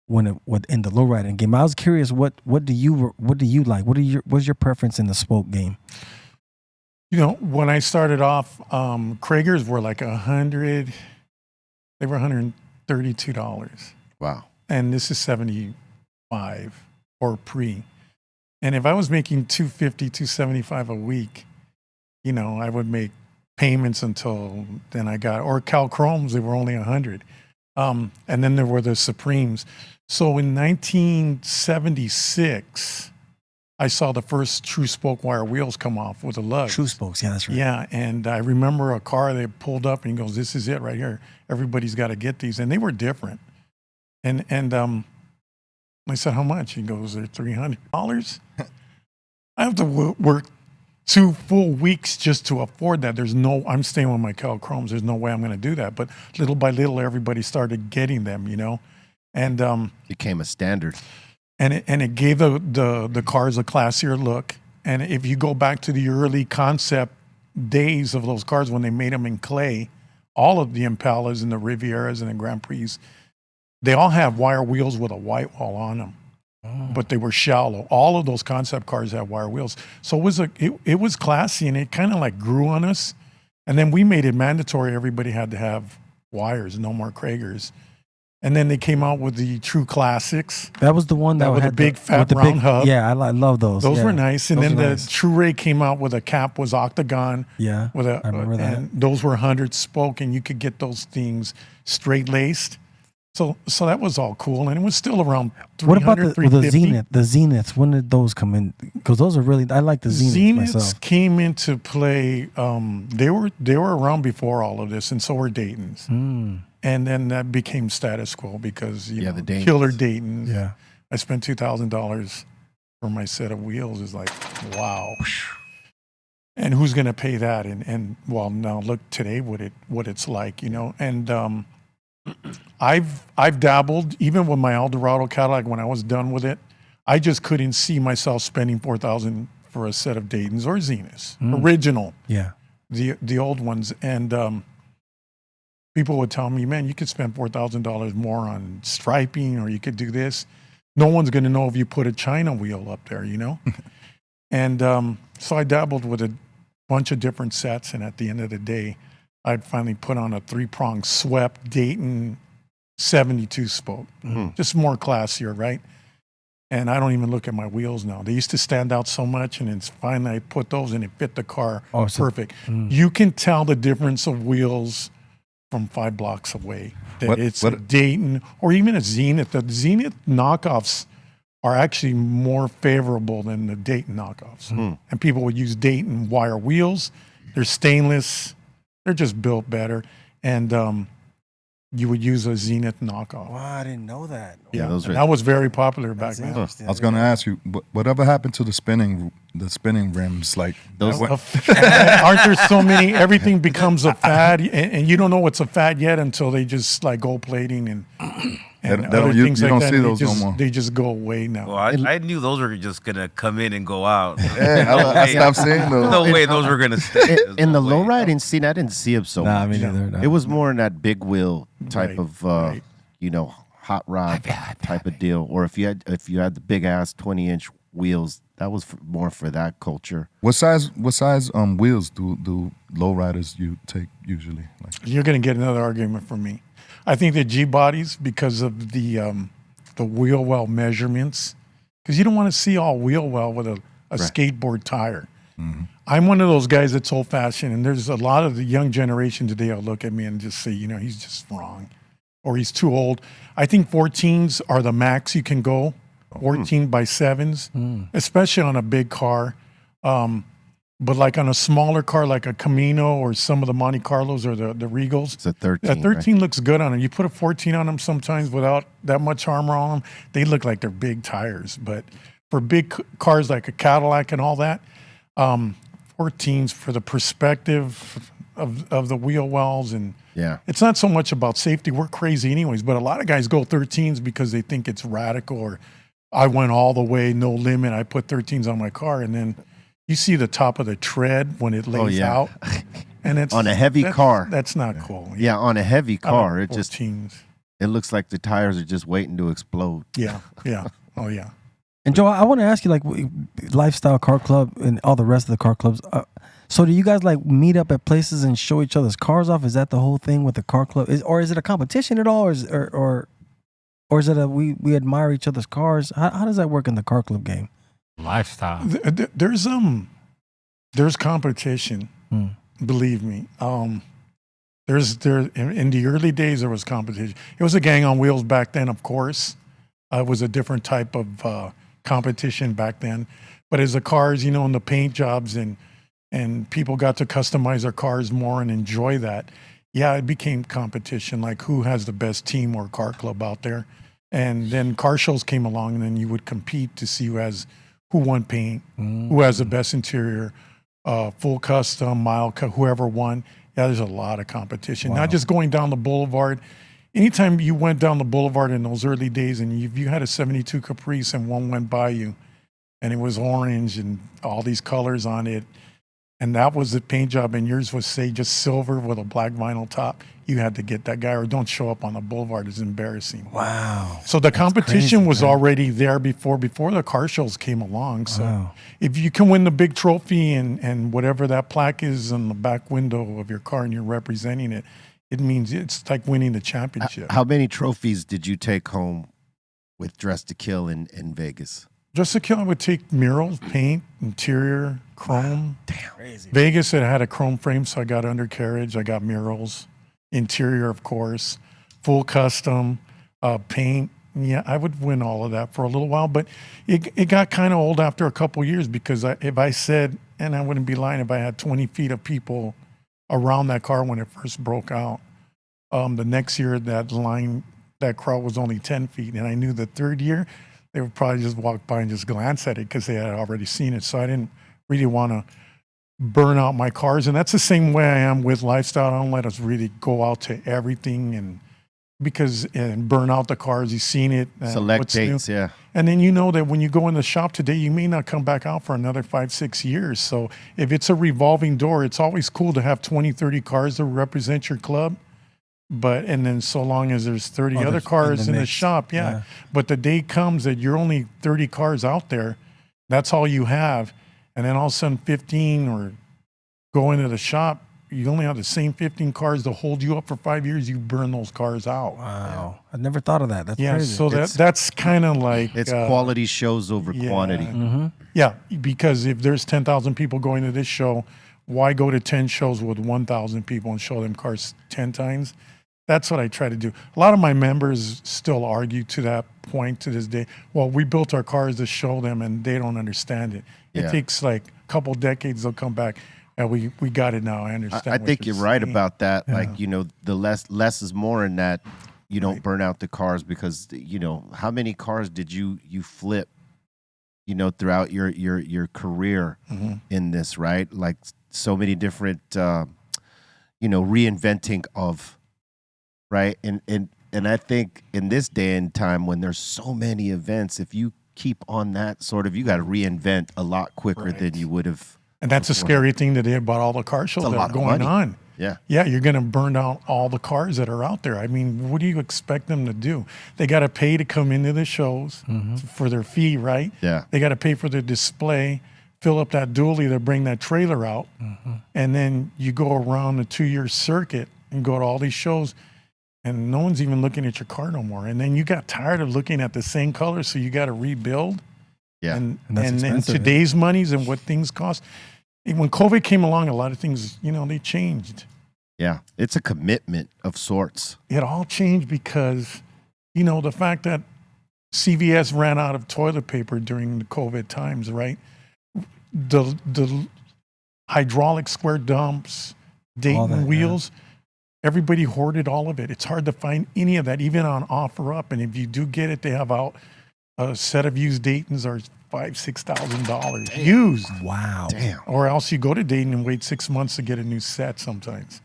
when it in the lowriding game. I was curious, what do you like? What's your preference in the spoke game? You know, when I started off, Krager's were like $100. They were $132, Wow. and this is 75 or pre. And if I was making 250, 275 a week, you know, I would make payments until then I got, or Cal Chromes, they were only 100. And then there were the Supremes. So in 1976, I saw the first true spoke wire wheels come off with the lugs. True spokes, yeah, that's right. Yeah, and I remember a car they pulled up and he goes, "This is it right here. Everybody's got to get these," and they were different. And I said, "How much?" He goes, "They're $300." I have to work 2 full weeks just to afford that. I'm staying with my Cal Chromes. There's no way I'm going to do that. But little by little, everybody started getting them, you know, and Became a standard. and it gave the cars a classier look. And if you go back to the early concept days of those cars when they made them in clay, all of the Impalas and the Rivieras and the Grand Prix, they all have wire wheels with a white wall on them, but they were shallow. All of those concept cars have wire wheels, so it was classy, and it kind of like grew on us. And then we made it mandatory; everybody had to have wires, no more Kragers. And then they came out with the True Classics. That was the one that with had a big fat with the round hub. Yeah, I love those. Those yeah. were nice. And Those then were the nice. True Ray came out with a cap was octagon. Yeah, With I remember that. And those were 100 spoke, and you could get those things straight laced. So that was all cool, and it was still around 300, What about the 350. Zenith? The Zeniths, when did those come in? Because those are really, I like the Zeniths Zeniths myself. came into play. They were around before all of this, and so were Daytons. And then that became status quo because you know, the Daytons. killer Daytons. Yeah. I spent $2,000 for my set of wheels. Is like, wow. And who's going to pay that? And well, now look today what it's like, you know. And I've dabbled even with my Eldorado Cadillac. When I was done with it, I just couldn't see myself spending $4,000 for a set of Daytons or Zeniths, original, Yeah. the old ones. And people would tell me, "Man, you could spend $4,000 more on striping, or you could do this." No one's going to know if you put a China wheel up there, you know. And so I dabbled with a bunch of different sets, and at the end of the day, I'd finally put on a 3-prong swept Dayton 72 spoke, just more classier, right? And I don't even look at my wheels now. They used to stand out so much, and then finally I put those and it fit the car perfect. You can tell the difference of wheels from 5 blocks away. That it's a Dayton or even a Zenith. The Zenith knockoffs are actually more favorable than the Dayton knockoffs. And people would use Dayton wire wheels. They're stainless. They're just built better. And you would use a Zenith knockoff. Wow, I didn't know that. Yeah, those and were. that was very popular back then. I was going to ask you, whatever happened to the spinning rims? Like Those- Aren't there so many? Everything becomes a fad, and you don't know what's a fad yet until they just like gold plating and other things you like don't that. see They those no just- more. They just go away now. Well, I knew those were just gonna come in and go out. Yeah, I stopped seeing those. No way those were gonna stay. There's In no the way. low riding scene, I didn't see him so Nah, much. me neither. No. It was more in that big wheel type Right, of, right. you know, hot rod type of deal. Or if you had the big ass 20-inch wheels, that was more for that culture. What size wheels do lowriders you take usually? Like, You're going to get another argument from me. I think the G bodies, because of the wheel well measurements, because you don't want to see all wheel well with a skateboard tire. I'm one of those guys that's old fashioned, and there's a lot of the young generation today will look at me and just say, you know, he's just wrong, or he's too old. I think 14s are the max you can go, 14 by 7s, especially on a big car. But like on a smaller car, like a Camino or some of the Monte Carlos or the Regals, It's a 13. a 13 looks good on them. You put a 14 on them sometimes without that much armor on them, they look like they're big tires. But for big cars like a Cadillac and all that, 14s for the perspective of the wheel wells. And Yeah. it's not so much about safety. We're crazy anyways, but a lot of guys go 13s because they think it's radical, or I went all the way, no limit. I put 13s on my car, and then you see the top of the tread when it lays yeah. out. And it's on a heavy car. That's not cool. Yeah, on a heavy I don't car, it support just teams. it looks like the tires are just waiting to explode. Yeah, yeah, oh yeah. And Joe, I want to ask you, like, Lifestyle Car Club and all the rest of the car clubs. So do you guys like meet up at places and show each other's cars off? Is that the whole thing with the car club? Or is it a competition at all? Or is it a we admire each other's cars? How does that work in the car club game? Lifestyle. There's competition. Believe me. There's in the early days there was competition. It was a gang on wheels back then, of course. It was a different type of competition back then. But as the cars, and the paint jobs and people got to customize their cars more and enjoy that. Yeah, it became competition, like who has the best team or car club out there. And then car shows came along, and then you would compete to see who won paint, who has the best interior, full custom, whoever won. Yeah, there's a lot of competition. Not just going down the boulevard. Anytime you went down the boulevard in those early days and you had a 72 Caprice and one went by you and it was orange and all these colors on it, and that was the paint job, and yours was, say, just silver with a black vinyl top, you had to get that guy, or don't show up on the boulevard. It's embarrassing. Wow. So the competition crazy, was man. already there before the car shows came along. So if you can win the big trophy and whatever that plaque is on the back window of your car and you're representing it, it means it's like winning the championship. How many trophies did you take home with Dress to Kill in Vegas? Just to Kill, I would take murals, paint, interior, chrome. Damn. Crazy. Vegas, it had a chrome frame, so I got undercarriage. I got murals, interior, of course, full custom, paint. Yeah, I would win all of that for a little while, but it got kind of old after a couple years because if I said, and I wouldn't be lying if I had 20 feet of people around that car when it first broke out. The next year, that crowd was only 10 feet, and I knew the third year, they would probably just walk by and just glance at it because they had already seen it. So I didn't really want to burn out my cars. And that's the same way I am with Lifestyle. I don't let us really go out to everything and burn out the cars. You've seen it. Select dates, yeah. And then you know that when you go in the shop today, you may not come back out for another 5-6 years. So if it's a revolving door, it's always cool to have 20, 30 cars to represent your club. And then so long as there's 30 other cars in the shop, yeah. But the day comes that you're only 30 cars out there, that's all you have. And then all of a sudden 15 or go into the shop, you only have the same 15 cars to hold you up for 5 years, you burn those cars out. Wow. I never thought of that. That's crazy. So that's kind of like... It's quality shows over quantity. Mm-hmm. Yeah, because if there's 10,000 people going to this show, why go to 10 shows with 1,000 people and show them cars 10 times? That's what I try to do. A lot of my members still argue to that point to this day. Well, we built our cars to show them, and they don't understand it. It takes like a couple decades, they'll come back. And we got it now. I understand. I think you're right saying. about that. Yeah. Like, the less is more in that you don't burn out the cars because, how many cars did you flip, throughout your career in this, right? Like so many different, reinventing of, right? And I think in this day and time when there's so many events, if you keep on that sort of, you got to reinvent a lot quicker than you would have. And that's a scary thing today about all the car shows that are going on. Yeah. Yeah, you're going to burn out all the cars that are out there. I mean, what do you expect them to do? They got to pay to come into the shows for their fee, right? Yeah. They got to pay for their display, fill up that dually to bring that trailer out. And then you go around the 2-year circuit and go to all these shows, and no one's even looking at your car no more. And then you got tired of looking at the same color, so you got to rebuild. Yeah. And that's today's monies and what things cost. When COVID came along, a lot of things, they changed. Yeah. It's a commitment of sorts. It all changed because, the fact that CVS ran out of toilet paper during the COVID times, right? The hydraulic square dumps, Dayton wheels, everybody hoarded all of it. It's hard to find any of that, even on OfferUp. And if you do get it, they have out a set of used Daytons are $5,000-$6,000 used. Wow. Damn. Or else you go to Dayton and wait 6 months to get a new set sometimes.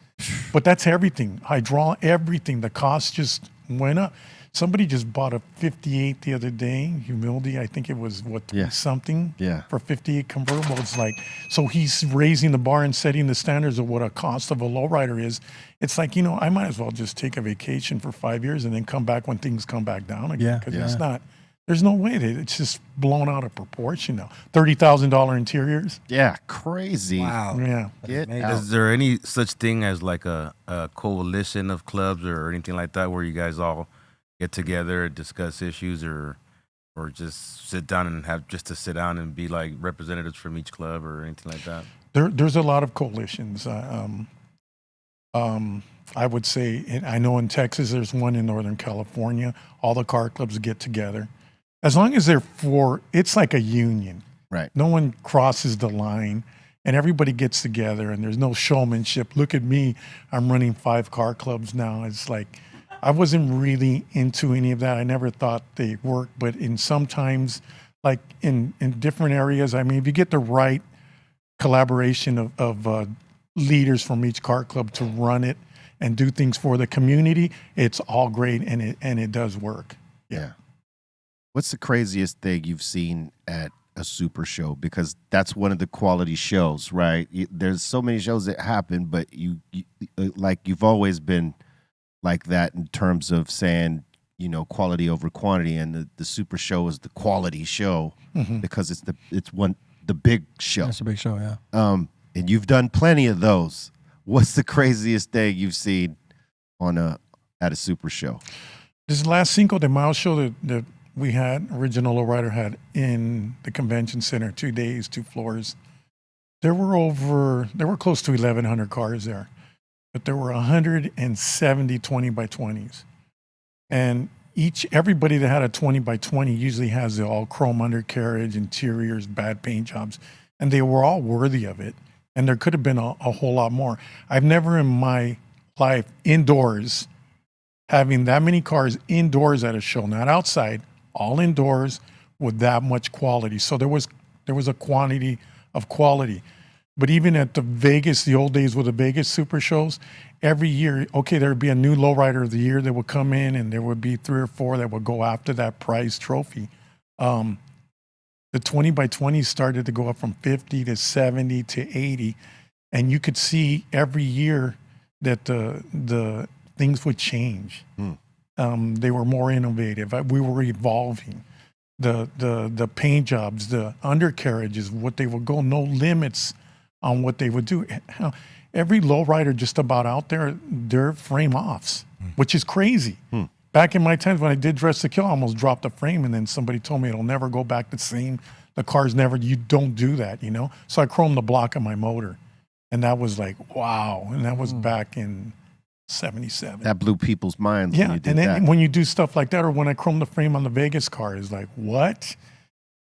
But that's everything. Everything. The cost just went up. Somebody just bought a 58 the other day, humility. I think it was something for 58 convertible. It's like, so he's raising the bar and setting the standards of what a cost of a lowrider is. It's like, I might as well just take a vacation for 5 years and then come back when things come back down again. Because it's not, there's no way that it's just blown out of proportion now. $30,000 interiors. Yeah, crazy. Wow. Yeah. Get out. Is there any such thing as like a coalition of clubs or anything like that where you guys all get together, discuss issues, or just sit down and have just to sit down and be like representatives from each club or anything like that? There's a lot of coalitions. I would say, I know in Texas, there's one in Northern California. All the car clubs get together. As long as they're it's like a union. Right. No one crosses the line and everybody gets together and there's no showmanship. Look at me, I'm running 5 car clubs now. It's like, I wasn't really into any of that. I never thought they worked, but sometimes, like in different areas, I mean, if you get the right collaboration of leaders from each car club to run it and do things for the community, it's all great and it does work. Yeah. What's the craziest thing you've seen at a super show? Because that's one of the quality shows, right? There's so many shows that happen, but you've always been like that in terms of saying, quality over quantity, and the super show is the quality show because it's the big show. That's a big show, yeah. And you've done plenty of those. What's the craziest thing you've seen at a super show? This last Cinco de Mayo show that we had, Original Lowrider had in the convention center, 2 days, 2 floors. There were close to 1,100 cars there, but there were 170 20 by 20s. And everybody that had a 20 by 20 usually has the all chrome undercarriage, interiors, bad paint jobs, and they were all worthy of it. And there could have been a whole lot more. I've never in my life indoors having that many cars indoors at a show, not outside, all indoors with that much quality. So there was a quantity of quality. But even at the old days with the Vegas super shows, every year, there would be a new lowrider of the year that would come in, and there would be 3 or 4 that would go after that prize trophy. The 20 by 20 started to go up from 50 to 70 to 80. And you could see every year that the things would change. They were more innovative. We were evolving. The paint jobs, the undercarriages, what they would go, no limits on what they would do. Every lowrider just about out there, they're frame offs, which is crazy. Back in my times when I did Dress to Kill, I almost dropped a frame, and then somebody told me it'll never go back the same. The car's never, you don't do that, So I chromed the block of my motor, and that was like, wow. And that was back in 77. That blew people's minds. Yeah, when you did and then that. when you do stuff like that, or when I chrome the frame on the Vegas car, it's like, what?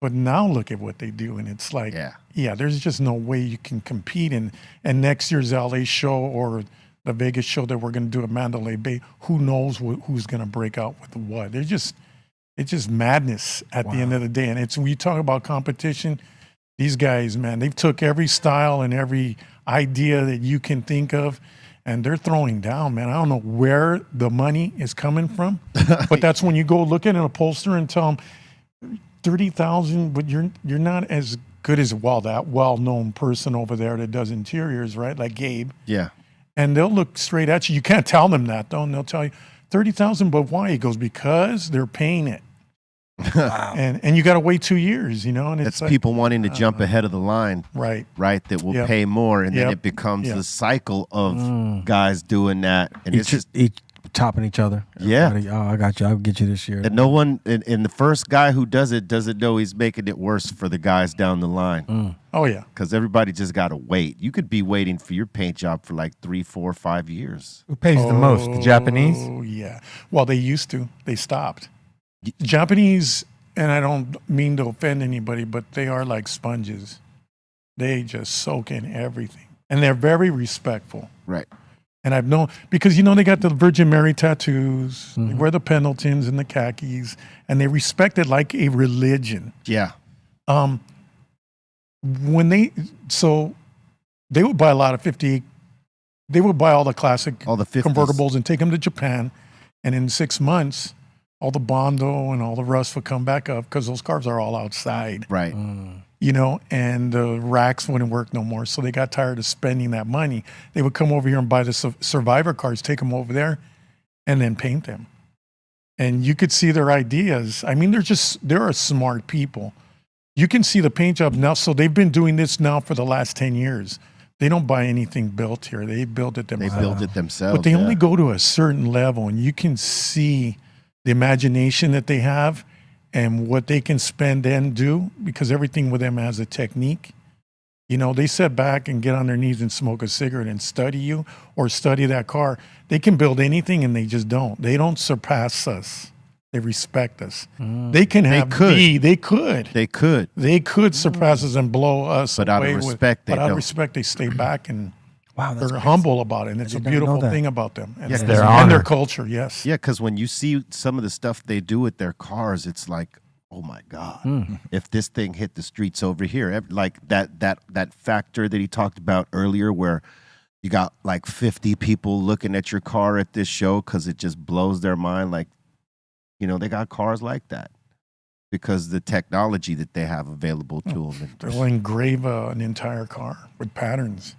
But now look at what they do, and it's like, yeah, there's just no way you can compete. And next year's LA show or the Vegas show that we're going to do at Mandalay Bay, who knows who's going to break out with what? It's just madness at the end of the day. And when you talk about competition, these guys, man, they've took every style and every idea that you can think of, and they're throwing down, man. I don't know where the money is coming from, but that's when you go look at an upholsterer and tell them $30,000, but you're not as good as that well-known person over there that does interiors, right? Like Gabe. Yeah. And they'll look straight at you. You can't tell them that, though. And they'll tell you $30,000, but why? He goes, because they're paying it. Wow. And you got to wait 2 years, And it's like, people wanting to jump ahead of the line, right? That will pay more, and then it becomes the cycle of guys doing that, and it's just topping each other. Everybody, I got you. I'll get you this year. And no one, and the first guy who does it doesn't know he's making it worse for the guys down the line. Oh yeah, because everybody just got to wait. You could be waiting for your paint job for like 3, 4, 5 years. Who pays the most? The Japanese? Oh yeah. Well, they used to. They stopped. Japanese, and I don't mean to offend anybody, but they are like sponges. They just soak in everything, and they're very respectful. Right. And I've known, because, they got the Virgin Mary tattoos, they wear the Pendletons and the khakis, and they respect it like a religion. Yeah. They would buy a lot of 58, they would buy all the classic all the 50s. convertibles and take them to Japan. And in 6 months, all the bondo and all the rust would come back up because those cars are all outside. Right. You know, and the racks wouldn't work no more. So they got tired of spending that money. They would come over here and buy the survivor cars, take them over there, and then paint them. And you could see their ideas. I mean, they're smart people. You can see the paint job now. So they've been doing this now for the last 10 years. They don't buy anything built here. They build it themselves. They build it themselves. But they only go to a certain level, and you can see the imagination that they have and what they can spend and do, because everything with them has a technique. You know, they sit back and get on their knees and smoke a cigarette and study you or study that car. They can build anything, and they just don't. They don't surpass us. They respect us. They can have they could surpass us and blow us But out of away respect, but out of don't. respect, they stay back and Wow, that's they're crazy. humble about it. And it's a did not beautiful know that. thing about them. And, Yeah, and their their honor. culture, yes. Yeah, because when you see some of the stuff they do with their cars, it's like, oh my God, if this thing hit the streets over here, like that factor that he talked about earlier, where you got like 50 people looking at your car at this show because it just blows their mind. Like, you know, they got cars like that because the technology that they have available to them. They'll engrave an entire car with patterns.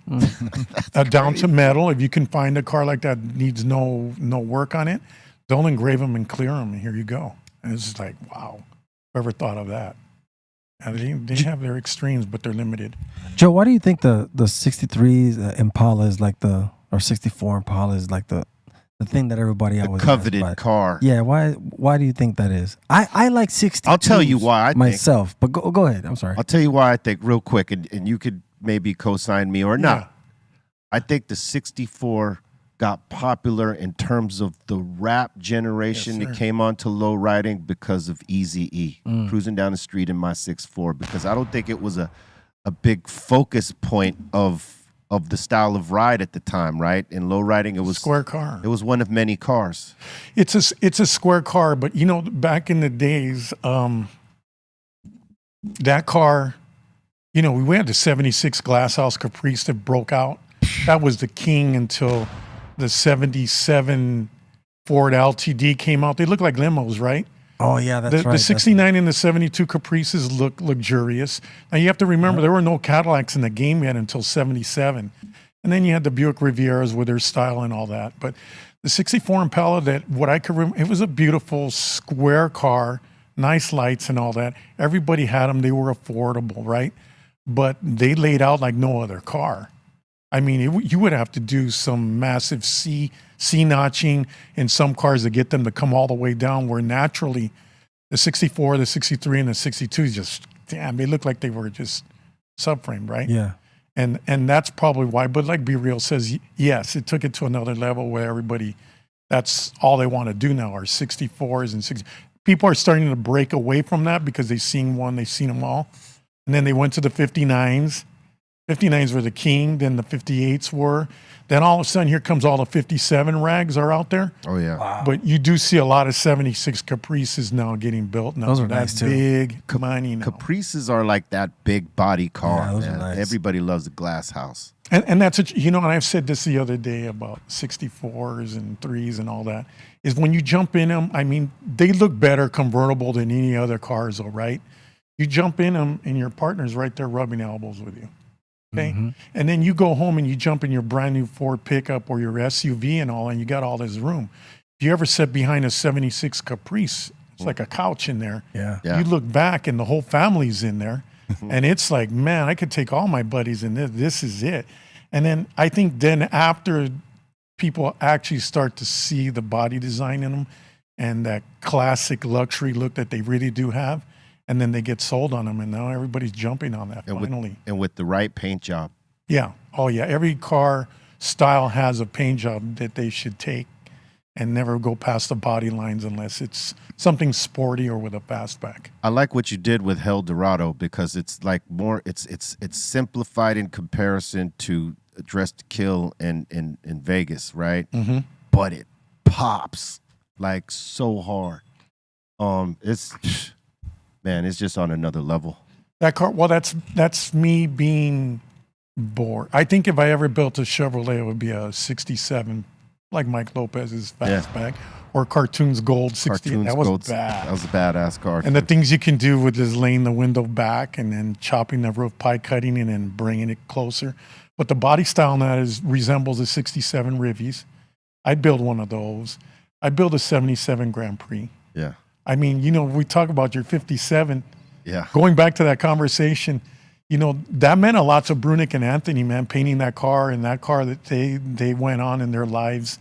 Down to metal. If you can find a car like that needs no work on it, they'll engrave them and clear them, and here you go. And it's just like, wow, whoever thought of that? And they have their extremes, but they're limited. Joe, why do you think the 63 Impala is like or 64 Impala is like the thing that everybody The always coveted asks about? car. Yeah, why do you think that is? I like 60. I'll tell you why I think. myself, but go ahead. I'm sorry. I'll tell you why I think real quick, and you could maybe co-sign me or not. Yeah. I think the 64 got popular in terms of the rap generation Yes, that sir. came onto low riding because of Eazy-E, cruising down the street in my 6'4", because I don't think it was a big focus point of the style of ride at the time, right? In low riding, it was Square car. It was one of many cars. It's a square car, but you know, back in the days, that car, you know, we had the 76 Glasshouse Caprice that broke out. That was the king until the 77 Ford LTD came out. They look like limos, right? Oh yeah, that's right. The 69 and the 72 Caprices look luxurious. Now you have to remember there were no Cadillacs in the game yet until 77. And then you had the Buick Rivieras with their style and all that. But the 64 Impala, that what I could remember, it was a beautiful square car, nice lights and all that. Everybody had them. They were affordable, right? But they laid out like no other car. I mean, you would have to do some massive C notching in some cars to get them to come all the way down, where naturally the 64, the 63, and the 62 just, damn, they look like they were just subframe, right? Yeah. And that's probably why. But like Be Real says, yes, it took it to another level where everybody, that's all they want to do now are 64s and 60. People are starting to break away from that because they've seen one, they've seen them all. And then they went to the 59s. 59s were the king, then the 58s were. Then all of a sudden, here comes all the 57 rags are out there. Oh, yeah. But you do see a lot of 76 Caprices now getting built. Now Those are that's nice, too. big money now. Caprices are like that big body car. Yeah, those are man. nice. Everybody loves the glass house. And that's, you know, and I've said this the other day about 64s and 3s and all that, is when you jump in them, I mean, they look better convertible than any other cars, though, right? You jump in them and your partner's right there rubbing elbows with you. Okay. And then you go home and you jump in your brand new Ford pickup or your SUV and all, and you got all this room. If you ever sit behind a 76 Caprice, it's like a couch in there. Yeah. Yeah. You look back and the whole family's in there. And it's like, man, I could take all my buddies in this. This is it. And then I think then after people actually start to see the body design in them and that classic luxury look that they really do have, and then they get sold on them, and now everybody's jumping on that finally. And with the right paint job. Yeah. Oh, yeah. Every car style has a paint job that they should take and never go past the body lines unless it's something sporty or with a fastback. I like what you did with Hell Dorado because it's like more, it's simplified in comparison to Dress to Kill in Vegas, right? Mm-hmm. But it pops like so hard. It's just on another level. That car, well, that's me being bored. I think if I ever built a Chevrolet, it would be a 67 like Mike Lopez's Fastback or Cartoons Gold 60. Cartoons That was Gold, bad. That was a badass car. And the things you can do with just laying the window back and then chopping the roof, pie cutting it and bringing it closer. But the body style now resembles a 67 Rivies. I'd build one of those. I'd build a 77 Grand Prix. Yeah. I mean, we talk about your 57. Yeah. Going back to that conversation, that meant a lot to Brunick and Anthony, man, painting that car and that car that they went on in their lives.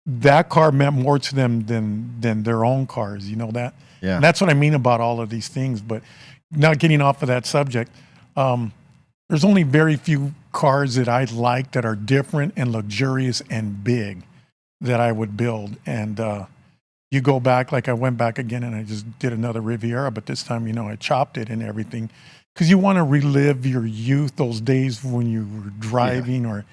That car meant more to them than their own cars. You know that? Yeah. And that's what I mean about all of these things. But not getting off of that subject, there's only very few cars that I like that are different and luxurious and big that I would build. And you go back, like I went back again and I just did another Riviera, but this time, I chopped it and everything. Because you want to relive your youth, those days when you were driving, or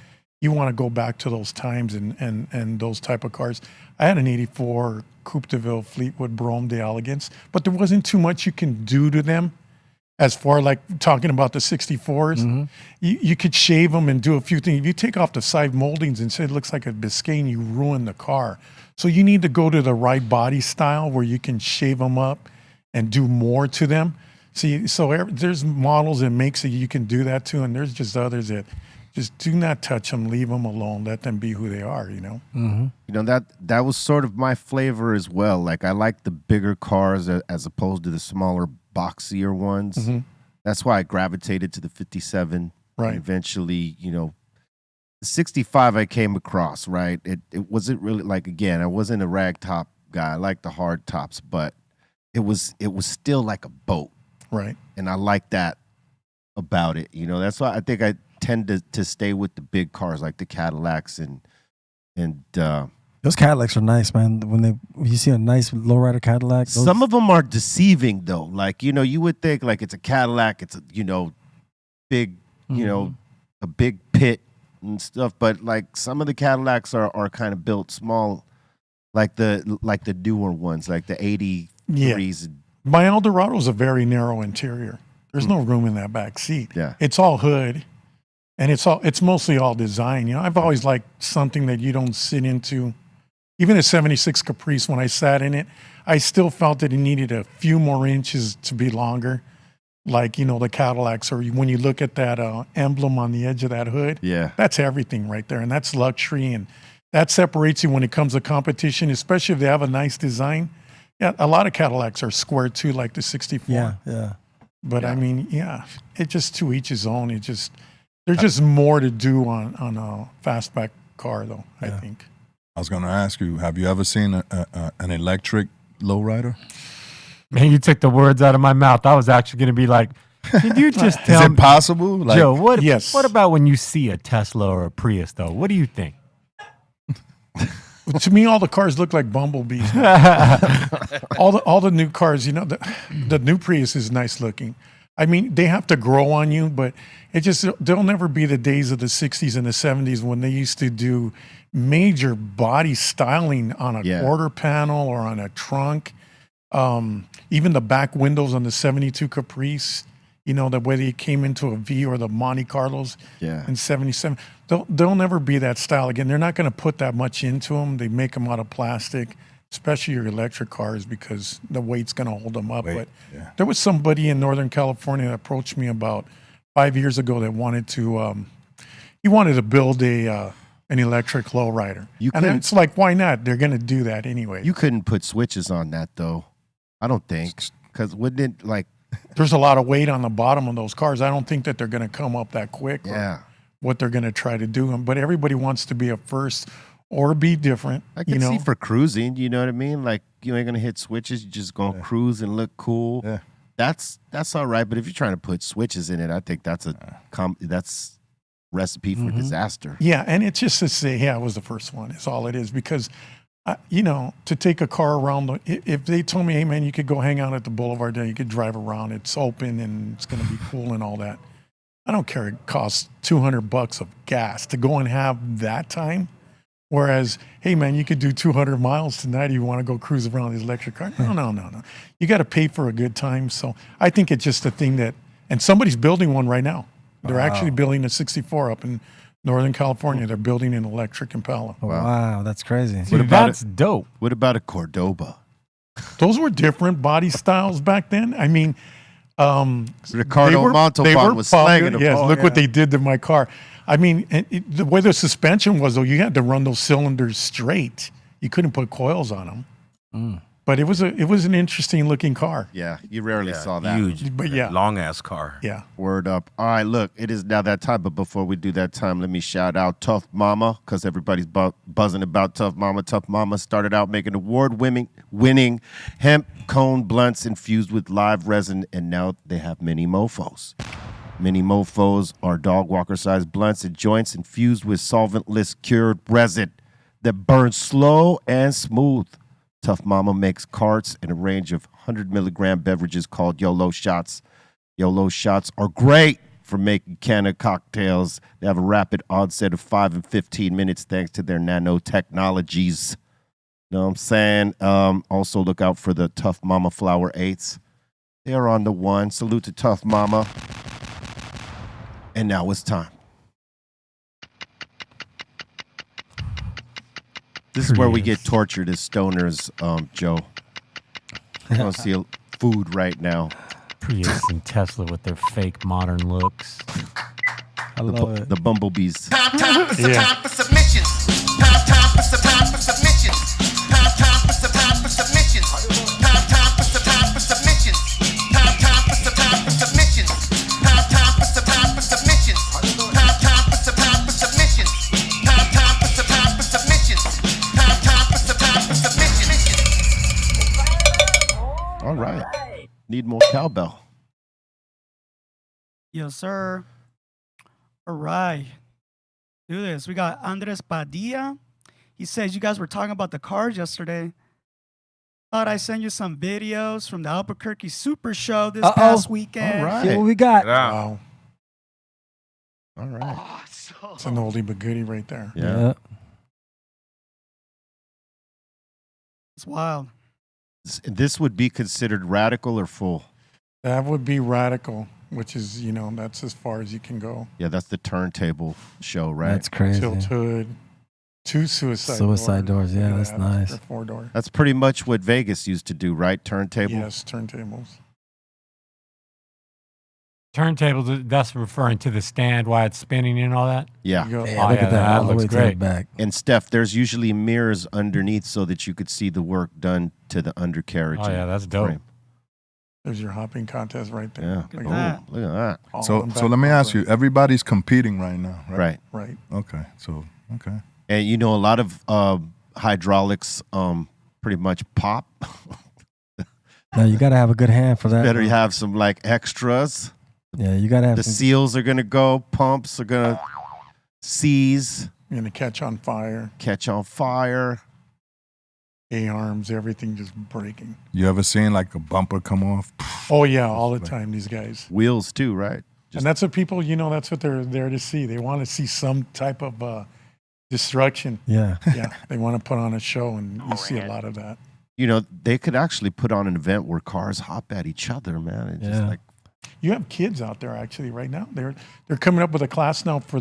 you want to go back to those times and those type of cars. I had an 84 Coupe de Ville Fleetwood Brome de Elegance, but there wasn't too much you can do to them. As far like talking about the 64s, you could shave them and do a few things. If you take off the side moldings and say it looks like a Biscayne, you ruin the car. So you need to go to the right body style where you can shave them up and do more to them. See, so there's models and makes that you can do that to, and there's just others that just do not touch them, leave them alone, let them be who they are, That was sort of my flavor as well. Like, I like the bigger cars as opposed to the smaller, boxier ones. That's why I gravitated to the 57. Right. And eventually, the 65 I came across, right? It wasn't really, like, again, I wasn't a rag top guy. I like the hard tops, but it was still like a boat. Right. And I like that about it. That's why I think I tend to stay with the big cars like the Cadillacs and those Cadillacs are nice, man. When you see a nice lowrider Cadillac, some of them are deceiving though. Like, you would think like it's a Cadillac, it's a, big, a big pit and stuff, but like some of the Cadillacs are kind of built small, like the newer ones, like the 83s. Yeah. My Eldorado is a very narrow interior. There's no room in that back seat. Yeah. It's all hood, and it's mostly all design. I've always liked something that you don't sit into. Even a 76 Caprice, when I sat in it, I still felt that it needed a few more inches to be longer. Like, the Cadillacs, or when you look at that emblem on the edge of that hood, that's everything right there. And that's luxury, and that separates you when it comes to competition, especially if they have a nice design. Yeah, a lot of Cadillacs are square too, like the 64. Yeah. But I mean, it just to each his own. There's just more to do on a fastback car, though. I think. I was going to ask you, have you ever seen an electric lowrider? Man, you took the words out of my mouth. I was actually going to be like, did you just tell Is me? it possible? Like, Joe, what Yes. about when you see a Tesla or a Prius, though? What do you think? To me, all the cars look like bumblebees. all the new cars, the new Prius is nice looking. I mean, they have to grow on you, but there'll never be the days of the 60s and the 70s when they used to do major body styling on a quarter panel or on a trunk. Even the back windows on the 72 Caprice, the way they came into a V, or the Monte Carlos in 77. They'll never be that style again. They're not going to put that much into them. They make them out of plastic, especially your electric cars, because the weight's going to hold them up. But there was somebody in Northern California that approached me about 5 years ago that wanted to build an electric lowrider. And it's like, why not? They're going to do that anyway. You couldn't put switches on that though. I don't think, because wouldn't it like? There's a lot of weight on the bottom of those cars. I don't think that they're going to come up that quick. Yeah. What they're going to try to do. But everybody wants to be a first or be different. I can see for cruising, you know what I mean? Like, you ain't going to hit switches. You're just going to cruise and look cool. Yeah. That's all right. But if you're trying to put switches in it, I think that's that's recipe for disaster. Yeah. And it's just to say, I was the first one. It's all it is. Because, to take a car around, if they told me, hey, man, you could go hang out at the boulevard there, you could drive around, it's open and it's going to be cool and all that. I don't care. It costs $200 of gas to go and have that time. Whereas, hey, man, you could do 200 miles tonight. You want to go cruise around this electric car? No. You got to pay for a good time. So I think it's just a thing and somebody's building one right now. They're actually building a 64 up in Northern California. They're building an electric Impala. Oh, wow, that's crazy. Dude, about that's dope. What about a Cordoba? Those were different body styles back then. I mean, Ricardo Montalban was slanging them. Yes, Oh, look yeah. what they did to my car. I mean, the way the suspension was, though, you had to run those cylinders straight. You couldn't put coils on them. But it was an interesting looking car. Yeah, you rarely saw that. Huge, But yeah. long ass car. Yeah. Word up. All right, look, it is now that time. But before we do that time, let me shout out Tough Mama, because everybody's buzzing about Tough Mama. Tough Mama started out making award-winning hemp cone blunts infused with live resin, and now they have mini mofos. Mini mofos are dog walker-sized blunts and joints infused with solventless cured resin that burns slow and smooth. Tough Mama makes carts in a range of 100-milligram beverages called YOLO shots. YOLO shots are great for making canna cocktails. They have a rapid onset of 5 and 15 minutes thanks to their nanotechnologies. You know what I'm saying? Also, look out for the Tough Mama Flower 8s. They are on the one. Salute to Tough Mama. And now it's time. This is where we get tortured as stoners, Joe. I don't see food right now. Prius and Tesla with their fake modern looks. I love it. The bumblebees. Time for submissions. Time for submissions. Time for submissions. Time for submissions. Time for submissions. Time for submissions. Time for submissions. Time for submissions. Time for submissions. All right. Need more cowbell. Yes, sir. All right. Do this. We got Andres Padilla. He says, you guys were talking about the cars yesterday. Thought I send you some videos from the Albuquerque Super Show this past weekend. All right. See what we got. Wow. All right. It's an oldie but goodie right there. Yeah. It's wild. This would be considered radical or full? That would be radical, which is, that's as far as you can go. Yeah, that's the turntable show, right? That's crazy. Tilt hood, 2 Suicide doors. Yeah, that's nice. Or 4-door. That's pretty much what Vegas used to do, right? Turntable? Yes, turntables. Turntables, that's referring to the stand while it's spinning and all that? Yeah. You go- Yeah, Oh, look yeah, at that. that All the looks way to great. the back. And Steph, there's usually mirrors underneath so that you could see the work done to the undercarriage. Oh, yeah, that's dope. frame. There's your hopping contest right there. Yeah. Look at Boom. that. Look at that. All So in so back let me ask you. progress. Everybody's competing right now, right? Right. Right. Okay. So okay. And a lot of hydraulics pretty much pop. Now you gotta have a good hand for that. Better have some like extras. Yeah, you gotta have The some. seals are gonna go, pumps are gonna seize, You're going to catch on fire, catch on fire. A-arms, everything just breaking. You ever seen like a bumper come off? Oh, yeah, all the time, these guys. Wheels too, right? And that's what people, that's what they're there to see. They want to see some type of destruction. Yeah. Yeah, they want to put on a show, and you see a lot of that. They could actually put on an event where cars hop at each other, man. It's just Yeah. like, You have kids out there actually right now. They're coming up with a class now for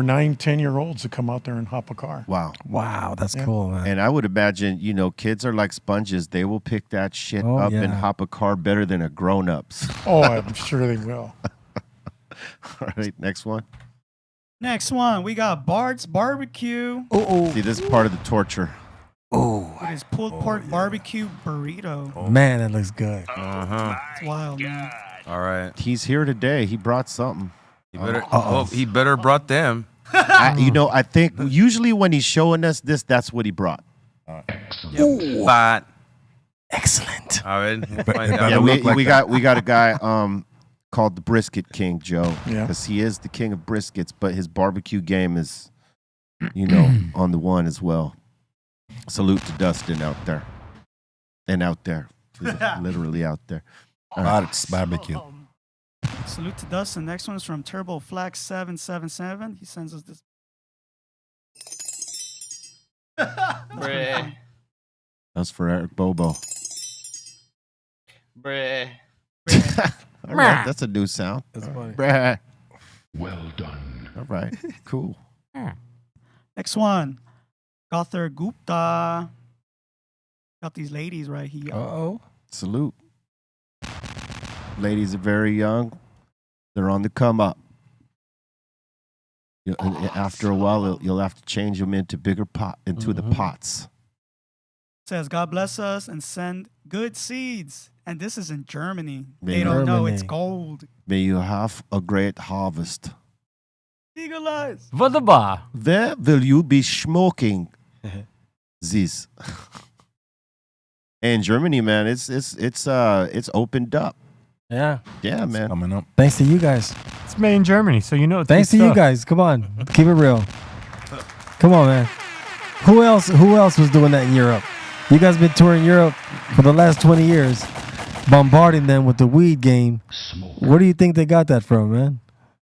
9-10-year-olds to come out there and hop a car. wow. Wow, that's Yeah. cool, man. And I would imagine, kids are like sponges. They will pick that shit Oh, up and yeah. hop a car better than a grown-ups. Oh, I'm sure they will. All right, next one. Next one, we got Bart's Barbecue See, this is part of the torture. with his pulled pork barbecue burrito. Man, that looks good. It's wild, man. All right. He's here today. He brought something. He better brought them. I think usually when he's showing us this, that's what he brought. But Excellent. all right. Yeah, we got a guy called the Brisket King, Joe. Yeah. Because he is the king of briskets, but his barbecue game is, on the one as well. Salute to Dustin out there. And out there. He's literally out there. Bart's barbecue. Salute to Dustin. Next one is from Turbo Flax 777. He sends us this. Bruh. That's for Eric Bobo. Bruh. All right, that's a new sound. That's funny. Bruh. Well done. All right. Cool. Next one. Gauthar Gupta. Got these ladies right here. Uh-oh. Salute. Ladies are very young. They're on the come up. And after a while, you'll have to change them into bigger the pots. Says, God bless us and send good seeds. And this is in Germany. May They don't know Germany. it's gold. May you have a great harvest. Legalize. Wunderbar. Where will you be smoking this? In Germany, man, it's opened up. Yeah. Yeah, man. Coming up. Thanks to you guys. It's made in Germany, so you know it's Thanks to good you stuff. guys. Come on. Keep it real. Come on, man. Who else was doing that in Europe? You guys been touring Europe for the last 20 years, bombarding them with the weed game. Where do you think they got that from, man?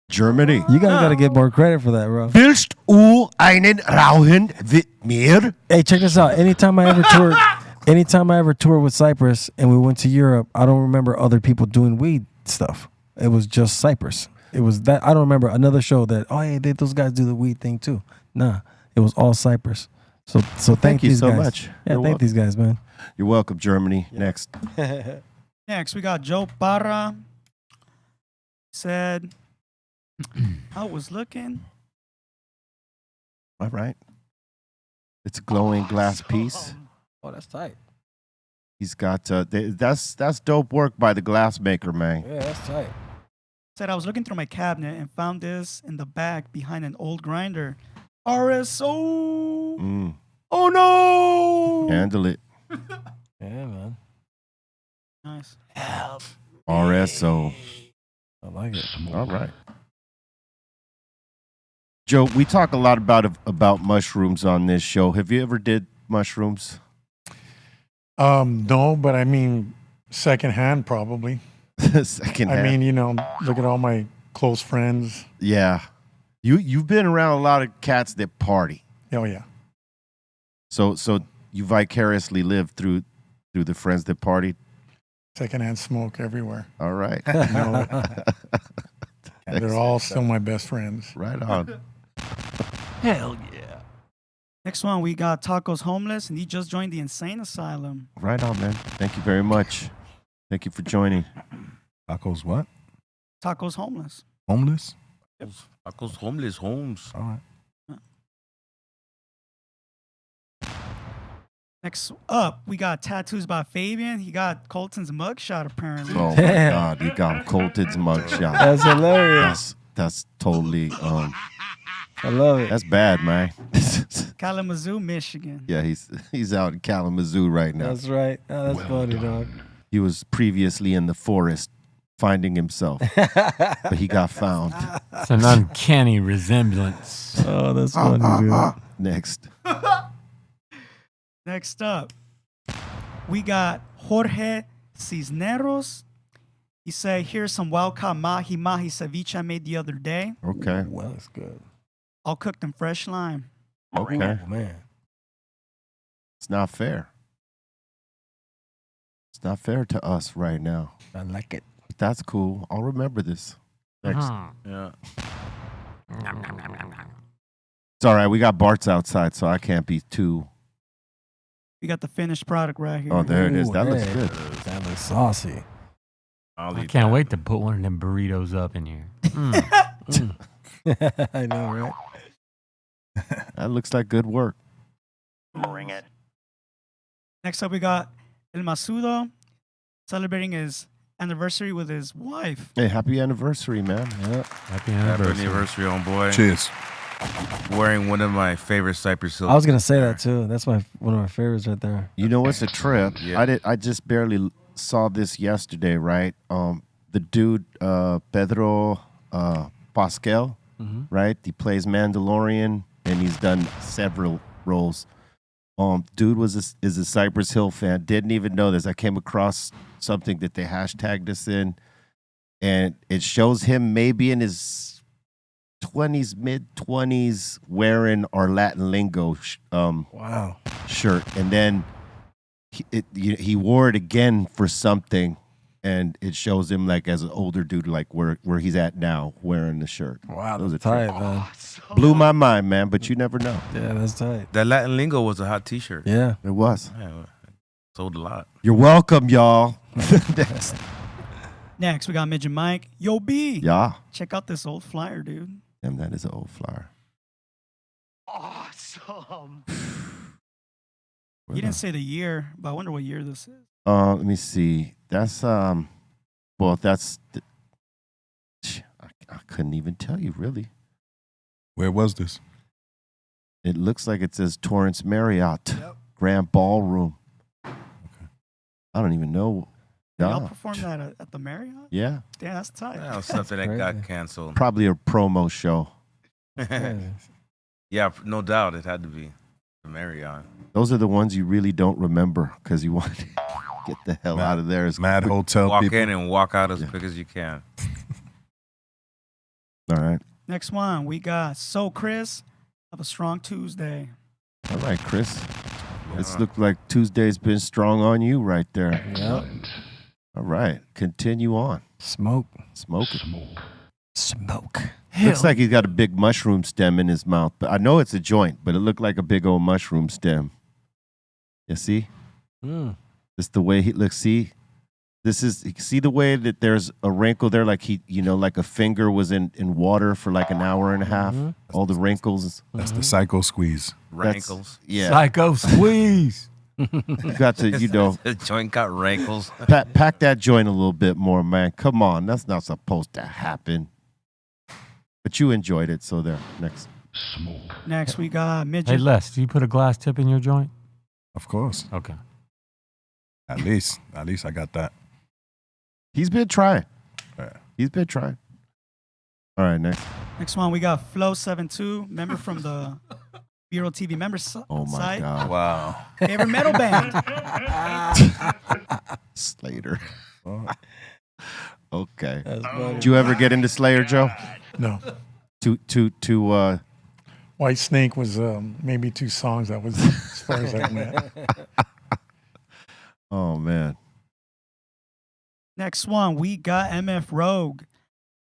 Germany. You guys got to get more credit for that, bro. Willst du einen rauchen mit mir? Hey, check this out. Anytime I ever toured with Cyprus and we went to Europe, I don't remember other people doing weed stuff. It was just Cyprus. It was that. I don't remember another show that, oh, hey, those guys do the weed thing too. Nah, it was all Cyprus. So thank you these so guys. much. Yeah, You're thank welcome. these guys, man. You're welcome, Germany. Next. Next, we got Joe Parra. Said, I was looking. All right. It's a glowing glass piece. Oh, that's tight. He's got that's dope work by the glass maker, man. Yeah, that's tight. Said, I was looking through my cabinet and found this in the back behind an old grinder. RSO. Oh no. Handle it. Yeah, man. Nice. RSO. I like it. All right. Joe, we talk a lot about mushrooms on this show. Have you ever did mushrooms? No, but I mean, secondhand probably. Secondhand. I mean, look at all my close friends. Yeah. You've been around a lot of cats that party. Oh yeah. So you vicariously lived through the friends that partied. Secondhand smoke everywhere. All right. They're all still my best friends. Right on. Hell yeah. Next one, we got Tacos Homeless, and he just joined the insane asylum. Right on, man. Thank you very much. Thank you for joining. Tacos what? Tacos Homeless. Homeless? Tacos homeless homes. All right. Next up, we got Tattoos by Fabian. He got Colton's mugshot, apparently. Oh my Damn. God, you got Colton's mugshot. That's hilarious. That's totally I love it. that's bad, man. Kalamazoo, Michigan. Yeah, he's out in Kalamazoo right now. That's right. Oh, that's funny, dog. He was previously in the forest finding himself, but he got found. It's an uncanny resemblance. Oh, that's funny, dude. Next. Next up, we got Jorge Cisneros. He said, here's some wild-caught mahi-mahi ceviche I made the other day. Okay. Well, that's good. All cooked in fresh lime. Okay. Oh, man. It's not fair. It's not fair to us right now. I like it. But that's cool. I'll remember this. Next. Yeah. It's all right. We got Bart's outside, so I can't be too. We got the finished product right here. Oh, there it is. Ooh, That looks hey. good. That looks saucy. I can't wait to put one of them burritos up in here. I know, right? That looks like good work. Bring it. Next up, we got El Masudo celebrating his anniversary with his wife. Hey, happy anniversary, man. Happy Happy anniversary. anniversary, homeboy. Cheers. Wearing one of my favorite Cypress Hill. I was gonna say that too. That's one of my favorites right there. You know what's a trip? Yeah. I just barely saw this yesterday, right? The dude Pedro Pascal, right? He plays Mandalorian, and he's done several roles. Dude is a Cypress Hill fan. Didn't even know this. I came across something that they hashtagged us in, and it shows him maybe in his 20s, mid-20s, wearing our Latin Lingo Wow. shirt, and then he wore it again for something, and it shows him like as an older dude, like where he's at now, wearing the shirt. Wow, Those that's are tight, man. blew my mind, man. But you never know. Yeah, that's tight. That Latin Lingo was a hot T-shirt. Yeah. It was. Yeah, sold a lot. You're welcome, y'all. Next, we got Midget Mike. Yo, B. Yeah. Check out this old flyer, dude. Damn, that is an old flyer. Awesome. He didn't say the year, but I wonder what year this is. Let me see. That's well, that's. I couldn't even tell you really. Where was this? It looks like it says Torrance Marriott Grand Ballroom. Okay. I don't even know. Y'all Nah. performed that at the Marriott? Yeah. Damn, that's tight. That was something that got canceled. Probably a promo show. Yeah, no doubt it had to be the Marriott. Those are the ones you really don't remember because you want to get the hell out of there. Mad hotel Walk people. in and walk out as quick as you can. All right. Next one, we got So Chris. Have a strong Tuesday. All right, Chris. It's looked like Tuesday's been strong on you right there. Yep. All right. Continue on. Smoke. Smoking. Smoke. Looks like he's got a big mushroom stem in his mouth. But I know it's a joint, but it looked like a big old mushroom stem. You see? Just the way he looks. See? See the way that there's a wrinkle there, like like a finger was in water for like an hour and a half. All the wrinkles. That's the psycho squeeze. Rankles. Yeah. Psycho squeeze. You got to, The joint got rankles. pack that joint a little bit more, man. Come on. That's not supposed to happen. But you enjoyed it, so there. Next, we got Hey, Midget. Les, do you put a glass tip in your joint? Of course. Okay. At least I got that. He's been trying. Yeah. He's been trying. All right, next. Next one, we got Flow72, member from the Bureau TV member Oh, my site. God. Wow. Favorite metal band. Slater. Okay. That's funny. Did you ever get into Slayer, Joe? No. To White Snake was maybe 2 songs. That was as far as I went. oh, man. Next one, we got MF Rogue.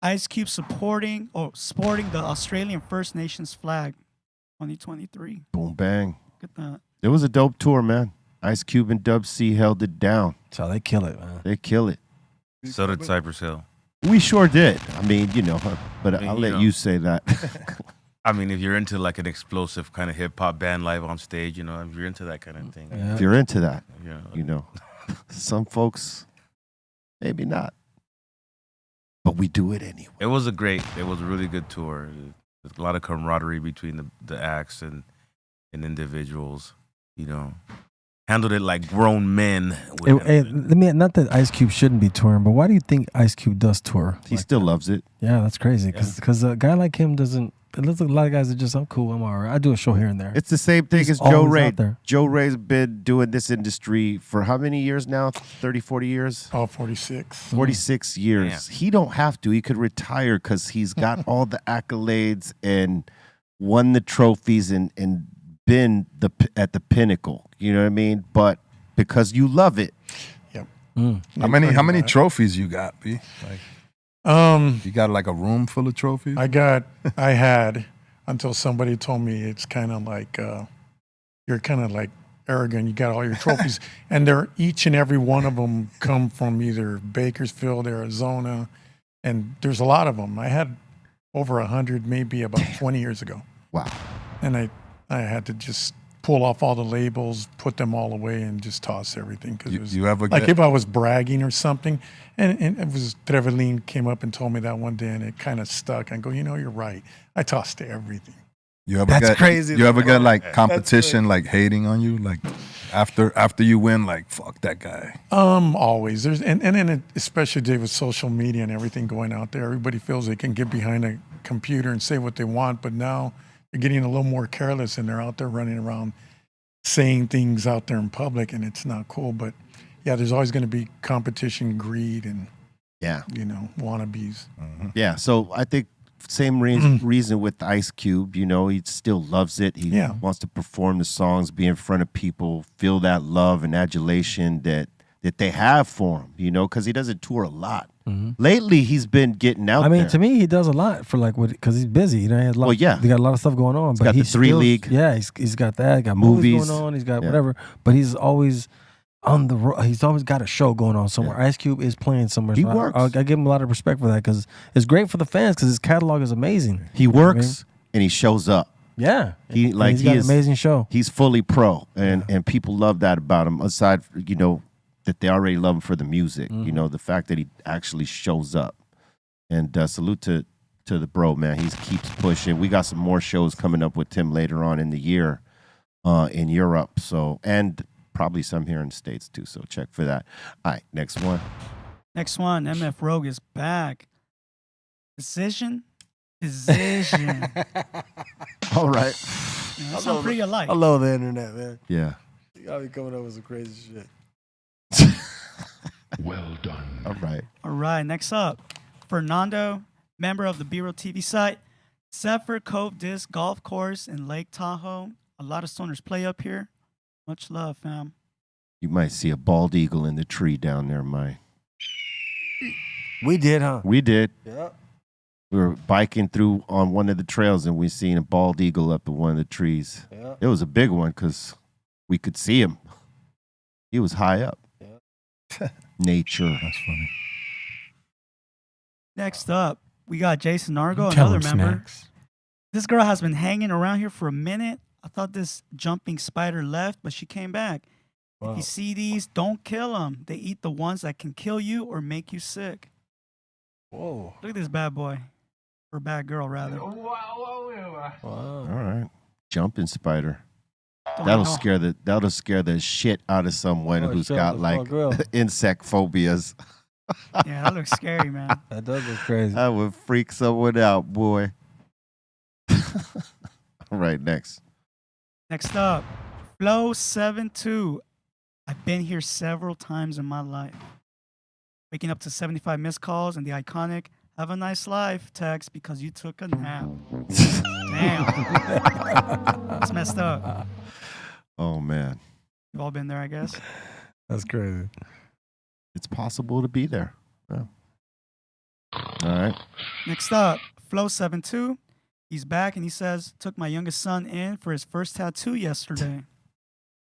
Ice Cube sporting the Australian First Nations flag 2023. Boom, bang. Look at that. It was a dope tour, man. Ice Cube and Dub C held it down. So they kill it, man. They kill it. So did Cypress Hill. We sure did. I mean, but I'll let know. you say that. I mean, if you're into like an explosive kind of hip hop band live on stage, if you're into that kind of thing. If you're into that, Yeah. some folks, maybe not. But we do it anyway. It was a really good tour. There's a lot of camaraderie between the acts and individuals, Handled it like grown men. Not that Ice Cube shouldn't be touring, but why do you think Ice Cube does tour? He still loves it. Yeah, that's crazy. Because a guy like him doesn't. It looks like a lot of guys are just, I'm cool, I'm all right. I do a show here and there. It's the same thing He's as Joe always Ray. out there. Joe Ray's been doing this industry for how many years now? 30, 40 years? Oh, 46. 46 years. He don't have to. He could retire because he's got all the accolades and won the trophies and been at the pinnacle. You know what I mean? But because you love it. Yep. How many trophies you got, B? Like, you got like a room full of trophies? I had until somebody told me it's kind of like you're kind of like arrogant. You got all your trophies, and they're each and every one of them come from either Bakersfield, Arizona, and there's a lot of them. I had over 100, maybe about 20 years ago. Wow. And I had to just pull off all the labels, put them all away, and just toss everything. Because you ever like if I was bragging or something, and it was Trevelin came up and told me that one day, and it kind of stuck. I go, you're right. I tossed everything. That's crazy. You ever get like competition, like hating on you, like after you win, like fuck that guy? Always. There's and then especially today with social media and everything going out there, everybody feels they can get behind a computer and say what they want, but now they're getting a little more careless and they're out there running around saying things out there in public, and it's not cool. But yeah, there's always going to be competition, greed, and wannabes. Mm-hmm. Yeah. So I think same reason with Ice Cube. He still loves it. He wants to perform the songs, be in front of people, feel that love and adulation that that they have for him, you know, because he doesn't tour a lot. Lately, he's been getting out I mean, there. to me, he does a lot for like what because he's busy. You know, he has a lot, Well, yeah. he got a lot of stuff going on. He's But got the he's 3 still- League. Yeah, he's got that. He got movies Movies. going on. He's got Yeah. whatever. But he's always on the road. He's always got a show going on somewhere. Ice Cube is playing somewhere. He so works. I give him a lot of respect for that because it's great for the fans because his catalog is amazing. He works and he shows up. Yeah, He And like he's he got is an amazing show. He's fully pro, and people love that about him. Aside, you know, that they already love him for the music. You know, the fact that he actually shows up. And salute to the bro, man. He keeps pushing. We got some more shows coming up with Tim later on in the year in Europe. So, and probably some here in the States too. So check for that. All right, next one. Next one, MF Rogue is back. Decision. All right. Yeah, that sounds pretty alike. I love the internet, man. Yeah. You gotta be coming up with some crazy shit. Well done. All right. All right, next up, Fernando, member of the B-Roll TV site, Zephyr Cove Disc Golf Course in Lake Tahoe. A lot of stoners play up here. Much love, fam. You might see a bald eagle in the tree down there, Mike. We did, huh? We did. Yeah. We were biking through on one of the trails and we seen a bald eagle up in one of the trees. Yeah. It was a big one because we could see him. He was high up. Yeah. Nature. That's funny. Next up, we got Jason Argo, Tell another him member. snacks. This girl has been hanging around here for a minute. I thought this jumping spider left, but she came back. Wow. If you see these, don't kill them. They eat the ones that can kill you or make you sick. Whoa. Look at this bad boy. Or bad girl, rather. Wow. All right. Jumping spider. Don't That'll know. scare the shit out of someone Oh, who's shut got the like fuck up. insect phobias. Yeah, that looks scary, man. That does look crazy. That would freak someone out, boy. All right, next. Next up, Flow72. I've been here several times in my life. Waking up to 75 missed calls and the iconic "Have a nice life" text because you took a nap. Damn. That's messed up. Oh man, You've all been there, I guess. That's crazy. it's possible to be there. Yeah. All right. Next up, Flow72. He's back and he says, took my youngest son in for his first tattoo yesterday.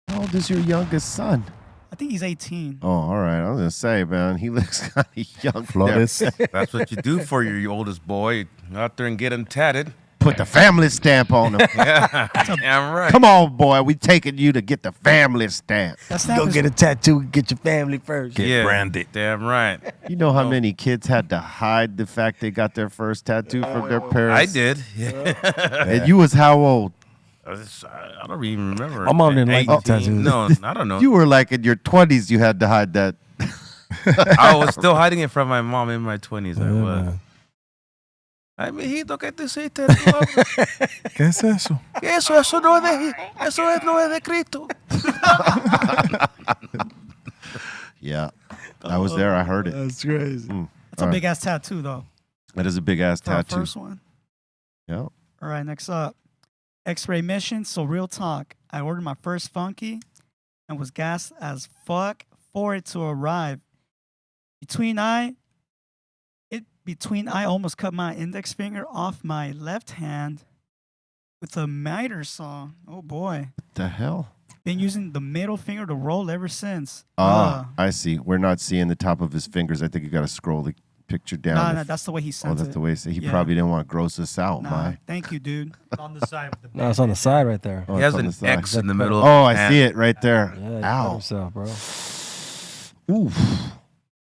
How old is your youngest son? I think he's 18. Oh, all right. I was gonna say, man, he looks kind of young. Flores. That's what you do for your oldest boy. Go out there and get him tatted. Put the family stamp on him. Yeah, damn right. Come on, boy. We taking you to get the family stamp. That snap Go is- get a tattoo, get your family first. Get branded. Damn right. You know how many kids had to hide the fact they got their first tattoo from their parents? I did. Yeah. And you was how old? I don't even remember. My mom didn't like the 18. tattoos. No, I don't know. You were like in your 20s. You had to hide that. I was still hiding it from my mom in my 20s. I Yeah, was. man. Ay, mijito, ¿qué te hiciste? ¿Qué es eso? Eso no es de Cristo. Yeah. I was there. I heard it. That's crazy. That's a big ass tattoo, though. That is a big ass For our tattoo. first one. Yeah. All right, next up. X-ray mission. So real talk. I ordered my first funky and was gassed as fuck for it to arrive. Between I almost cut my index finger off my left hand with a miter saw. Oh boy. What the hell? Been using the middle finger to roll ever since. I see. We're not seeing the top of his fingers. I think you got to scroll the picture down. No, that's the way he Oh, sent that's it. the way he Yeah. probably didn't want to gross us out, Nah, Mai. thank you, dude. On the side with the No, it's on the side right there. Oh, He it's has on an the side. X in the middle. Oh, I hand. see it right there. Yeah, he cut Ow. himself, bro. Oof.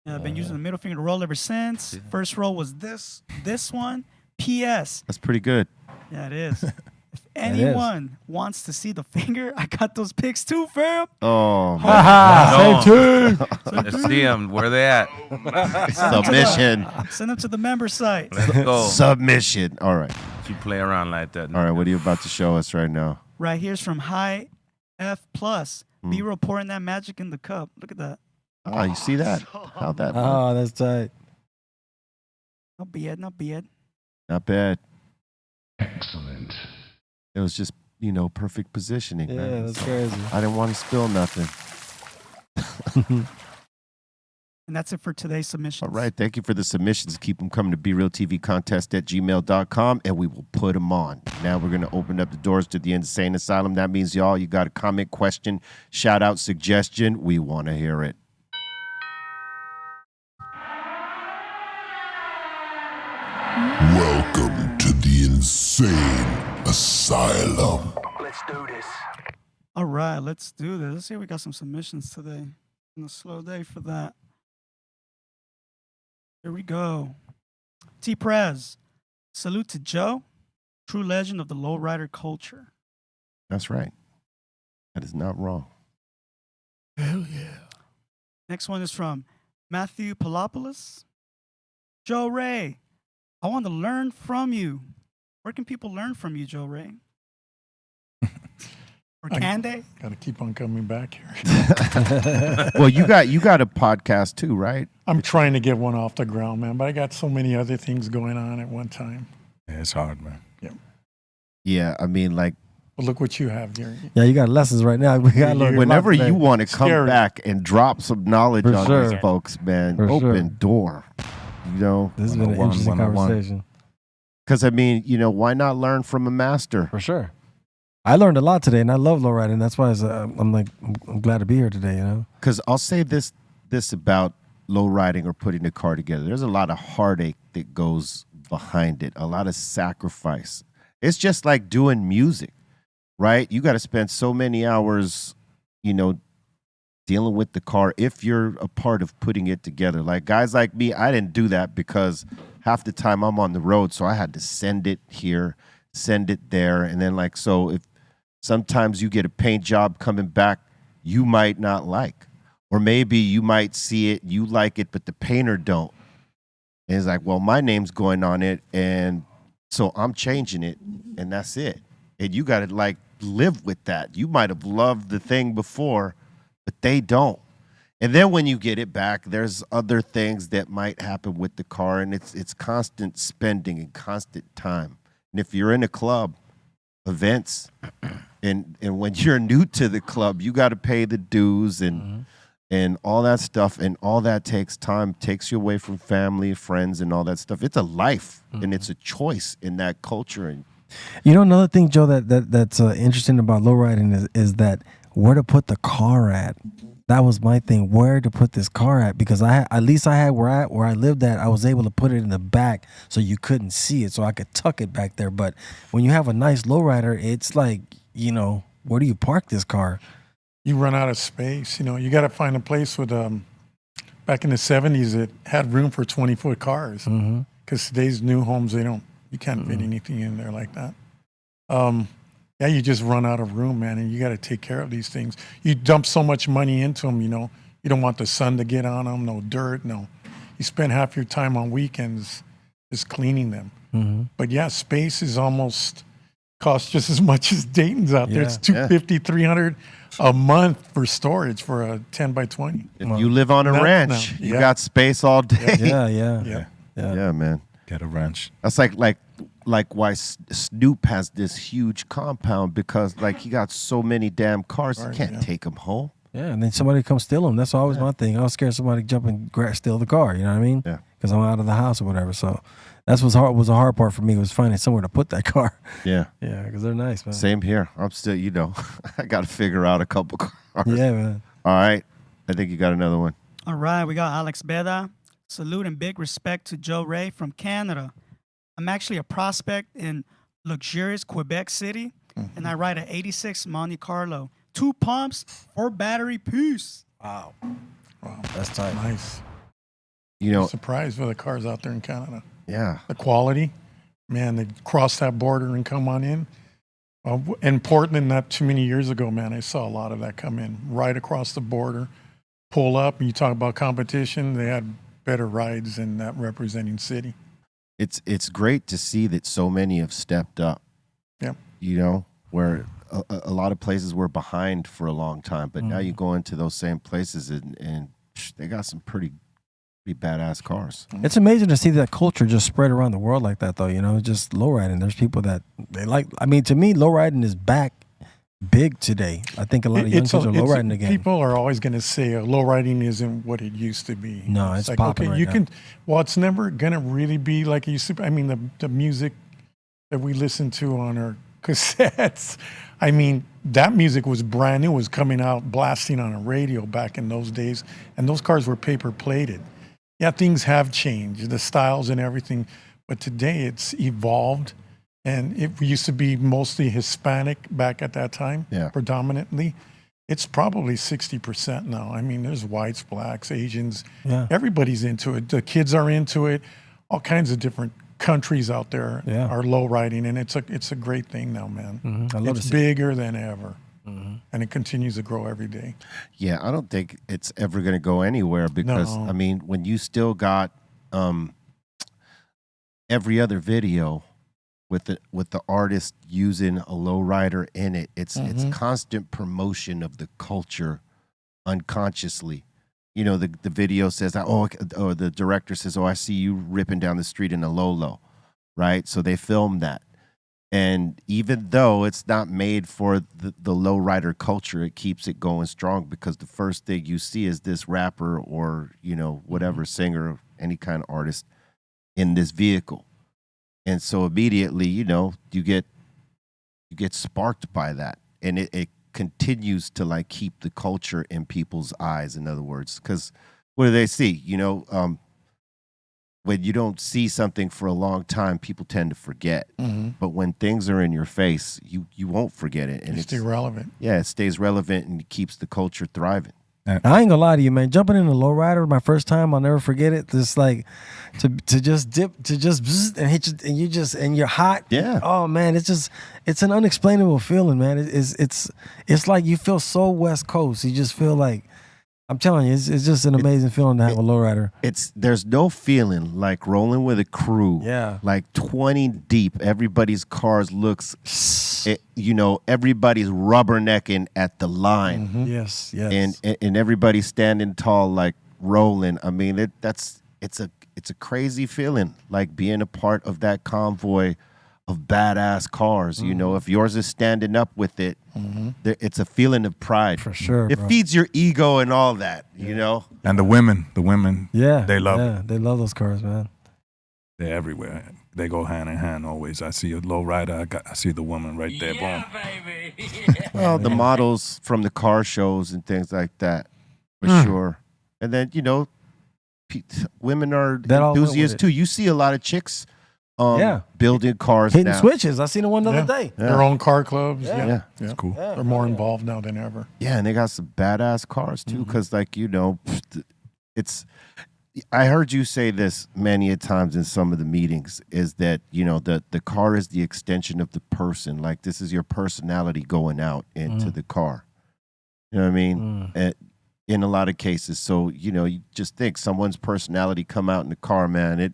Yeah, I've been using the middle finger to roll ever since. First roll was this one. P.S. That's pretty good. Yeah, it is. If anyone wants to see the finger, I got those pics too, fam. Oh, man. No. Same team. Let's see them. Where they at? Submission. Send them to the member site. Let's go. Submission. All right. You play around like that. All right. What are you about to show us right now? Right here's from High F Plus. B-roll pouring that magic in the cup. Look at that. Oh, you see that? How that? Oh, that's tight. Not bad, not bad. Not bad. Excellent. It was just, perfect positioning, Yeah, man. that's crazy. I didn't want to spill nothing. And that's it for today's submissions. All right. Thank you for the submissions. Keep them coming to brealtvcontest@gmail.com, and we will put them on. Now we're going to open up the doors to the Insane Asylum. That means, y'all, you got a comment, question, shout out, suggestion. We want to hear it. Welcome to the Insane Asylum. Let's do this. All right, let's do this. Let's see if we got some submissions today. On a slow day for that. Here we go. T. Prez. Salute to Joe, true legend of the lowrider culture. That's right. That is not wrong. Hell yeah. Next one is from Matthew Palopoulos. Joe Ray, I want to learn from you. Where can people learn from you, Joe Ray? Or can they? Got to keep on coming back here. Well, you got a podcast too, right? I'm trying to get one off the ground, man, but I got so many other things going on at one time. Yeah, it's hard, man. Yeah. Yeah, I mean, like, But look what you have here. Yeah, you got lessons right now. We got You're- whenever today. you want to come Scary. back and drop some knowledge For on sure. these folks, man, For open sure. door. You know, This has been an 101, interesting 101. conversation. because I mean, you know, why not learn from a master? For sure. I learned a lot today, and I love lowriding. That's why I'm glad to be here today, you know? Because I'll say this about low riding or putting the car together. There's a lot of heartache that goes behind it, a lot of sacrifice. It's just like doing music, right? You got to spend so many hours, you know, dealing with the car if you're a part of putting it together. Like guys like me, I didn't do that because half the time I'm on the road, so I had to send it here, send it there, and then like, so if sometimes you get a paint job coming back you might not like, or maybe you might see it, you like it, but the painter don't. And it's like, well, my name's going on it, and so I'm changing it, and that's it. And you got to like live with that. You might have loved the thing before, but they don't. And then when you get it back, there's other things that might happen with the car, and it's constant spending and constant time. And if you're in a club, events, and when you're new to the club, you got to pay the dues and all that stuff, and all that takes time, takes you away from family, friends, and all that stuff. It's a life, and it's a choice in that culture. And You know, another thing, Joe, that's interesting about lowriding is that where to put the car at. That was my thing, where to put this car at, because at least I had where I lived at, I was able to put it in the back so you couldn't see it, so I could tuck it back there. But when you have a nice lowrider, it's like, you know, where do you park this car? You run out of space. You know, you got to find a place with, back in the 70s, it had room for 20-foot cars. Because today's new homes, you can't fit anything in there like that. Yeah, you just run out of room, man, and you got to take care of these things. You dump so much money into them, you know. You don't want the sun to get on them, no dirt, no. You spend half your time on weekends just cleaning them. But yeah, space is almost costs just as much as Dayton's out there. It's $250, $300 a month for storage for a 10 by 20. if you live on a ranch, you got space all day. Yeah, Man. Get a ranch. That's like why Snoop has this huge compound, because like he got so many damn cars, he can't take them home. Yeah, and then somebody come steal them. That's always my thing. I was scared somebody jump and steal the car. You know what I mean? Yeah. Because I'm out of the house or whatever. So that's was the hard part for me, was finding somewhere to put that car. Yeah. Yeah, because they're nice, man. Same here. I'm still, you know, I got to figure out a couple cars. Yeah, man. All right. I think you got another one. All right, we got Alex Beda. Salute and big respect to Joe Ray from Canada. I'm actually a prospect in luxurious Quebec City, and I ride an 86 Monte Carlo. 2 pumps, 4 battery piece. Wow. That's tight. Nice. You know, I'm surprised with the cars out there in Canada. yeah. The quality, man, they cross that border and come on in. In Portland, not too many years ago, man, I saw a lot of that come in right across the border, pull up, and you talk about competition, they had better rides in that representing city. It's great to see that so many have stepped up. Yeah. You know, where a lot of places were behind for a long time, but now you go into those same places and they got some pretty badass cars. It's amazing to see that culture just spread around the world like that, though. You know, just lowriding. There's people that they like. I mean, to me, lowriding is back big today. I think a lot of young kids are low riding again. People are always going to say low riding isn't what it used to be. No, it's like, popping okay, right you now. can. Well, it's never going to really be like it used to be. I mean, the music that we listen to on our cassettes. I mean, that music was brand new. It was coming out, blasting on a radio back in those days, and those cars were paper plated. Yeah, things have changed, the styles and everything, but today it's evolved. And it used to be mostly Hispanic back at that time, predominantly. It's probably 60% now. I mean, there's whites, blacks, Asians. Yeah. Everybody's into it. The kids are into it. All kinds of different countries out there are low riding, and it's a great thing now, man. Mm-hmm. I love It's to see bigger than ever, and it continues to grow every day. Yeah, I don't think it's ever going to go anywhere because, No. I mean, when you still got every other video with the artist using a lowrider in it, it's constant promotion of the culture unconsciously. You know, the video says, or the director says, "Oh, I see you ripping down the street in a low," right? So they film that. And even though it's not made for the lowrider culture, it keeps it going strong because the first thing you see is this rapper or, you know, whatever singer, any kind of artist in this vehicle. And so immediately, you know, you get sparked by that. And it continues to like keep the culture in people's eyes, in other words. Because what do they see? You know, when you don't see something for a long time, people tend to forget. But when things are in your face, you won't forget it. And It's irrelevant. Yeah, it stays relevant and it keeps the culture thriving. I ain't gonna lie to you, man. Jumping in a lowrider my first time, I'll never forget it. Just like to just dip, to just bzz, and hit you, and you're hot. Yeah. Oh man, it's an unexplainable feeling, man. It's like you feel so West Coast. You just feel like, I'm telling you, it's just an amazing feeling to have a lowrider. There's no feeling like rolling with a crew. Yeah. Like 20 deep. Everybody's cars looks, you know, everybody's rubbernecking at the line. Yes. And everybody's standing tall, like rolling. I mean, it's a crazy feeling, like being a part of that convoy of badass cars. You know, if yours is standing up with it, it's a feeling of pride. For sure, It bro. feeds your ego and all that, you know? And the women, Yeah. they love it. They love those cars, man. They're everywhere. They go hand in hand always. I see a low rider, I see the woman right there. Boom. Well, the models from the car shows and things like that, for sure. And then, you know, women are That all went with enthusiasts it. too. You see a lot of chicks Yeah. building cars Hitting now. switches. I seen the one the other day. Their own car clubs. Yeah. It's cool. They're more involved now than ever. Yeah, and they got some badass cars too, because like, you know, I heard you say this many a times in some of the meetings, is that, you know, the car is the extension of the person. Like, this is your personality going out into the car. You know what I mean? In a lot of cases. So, you know, you just think someone's personality come out in the car, man. It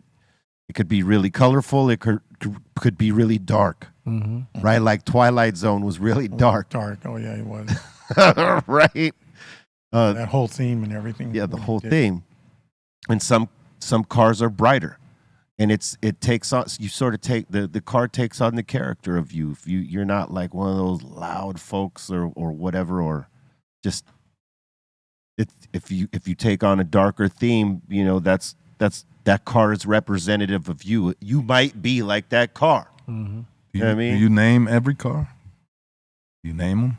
could be really colorful. It could be really dark, right? Like Twilight Zone was really dark. Dark. Oh, yeah, it was. Right? That whole theme and everything. Yeah, the whole theme. And some cars are brighter, and it takes on, you sort of take the car takes on the character of you. If you're not like one of those loud folks or whatever, or just if you take on a darker theme, you know, that car is representative of you. You might be like that car. You know what I mean? Do you name every car? You name them?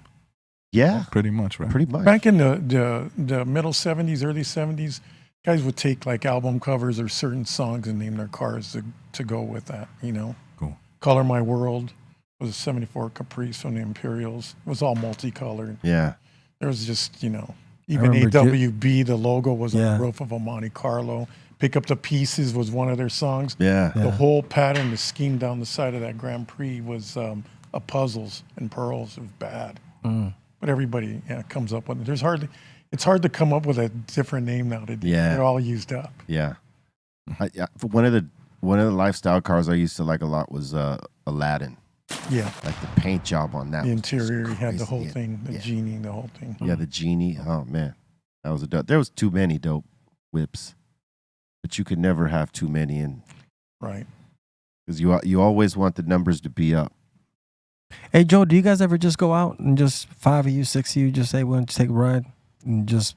Yeah, Pretty much, right? pretty much. Back in the middle 70s, early 70s, guys would take like album covers or certain songs and name their cars to go with that, you know. Cool. Color My World was a 74 Caprice from the Imperials. It was all multicolored. Yeah. There was just, you know, even remember AWB, the logo was on Yeah. the roof of a Monte Carlo. Pick Up the Pieces was one of their songs. Yeah. The whole pattern, the scheme down the side of that Grand Prix was a puzzles and pearls. It was bad. But everybody comes up with it. It's hard to come up with a different name now. Yeah. They're all used up. Yeah. One of the lifestyle cars I used to like a lot was Aladdin. Yeah. Like the paint job on that. The was just interior, you had the whole crazy. thing, the genie, the whole thing. Yeah, the genie. Oh man, that was a dope. There was too many dope whips, but you could never have too many, and Right. because you always want the numbers to be up. Hey Joe, do you guys ever just go out and just 5 of you, 6 of you, just say we want to take a ride and just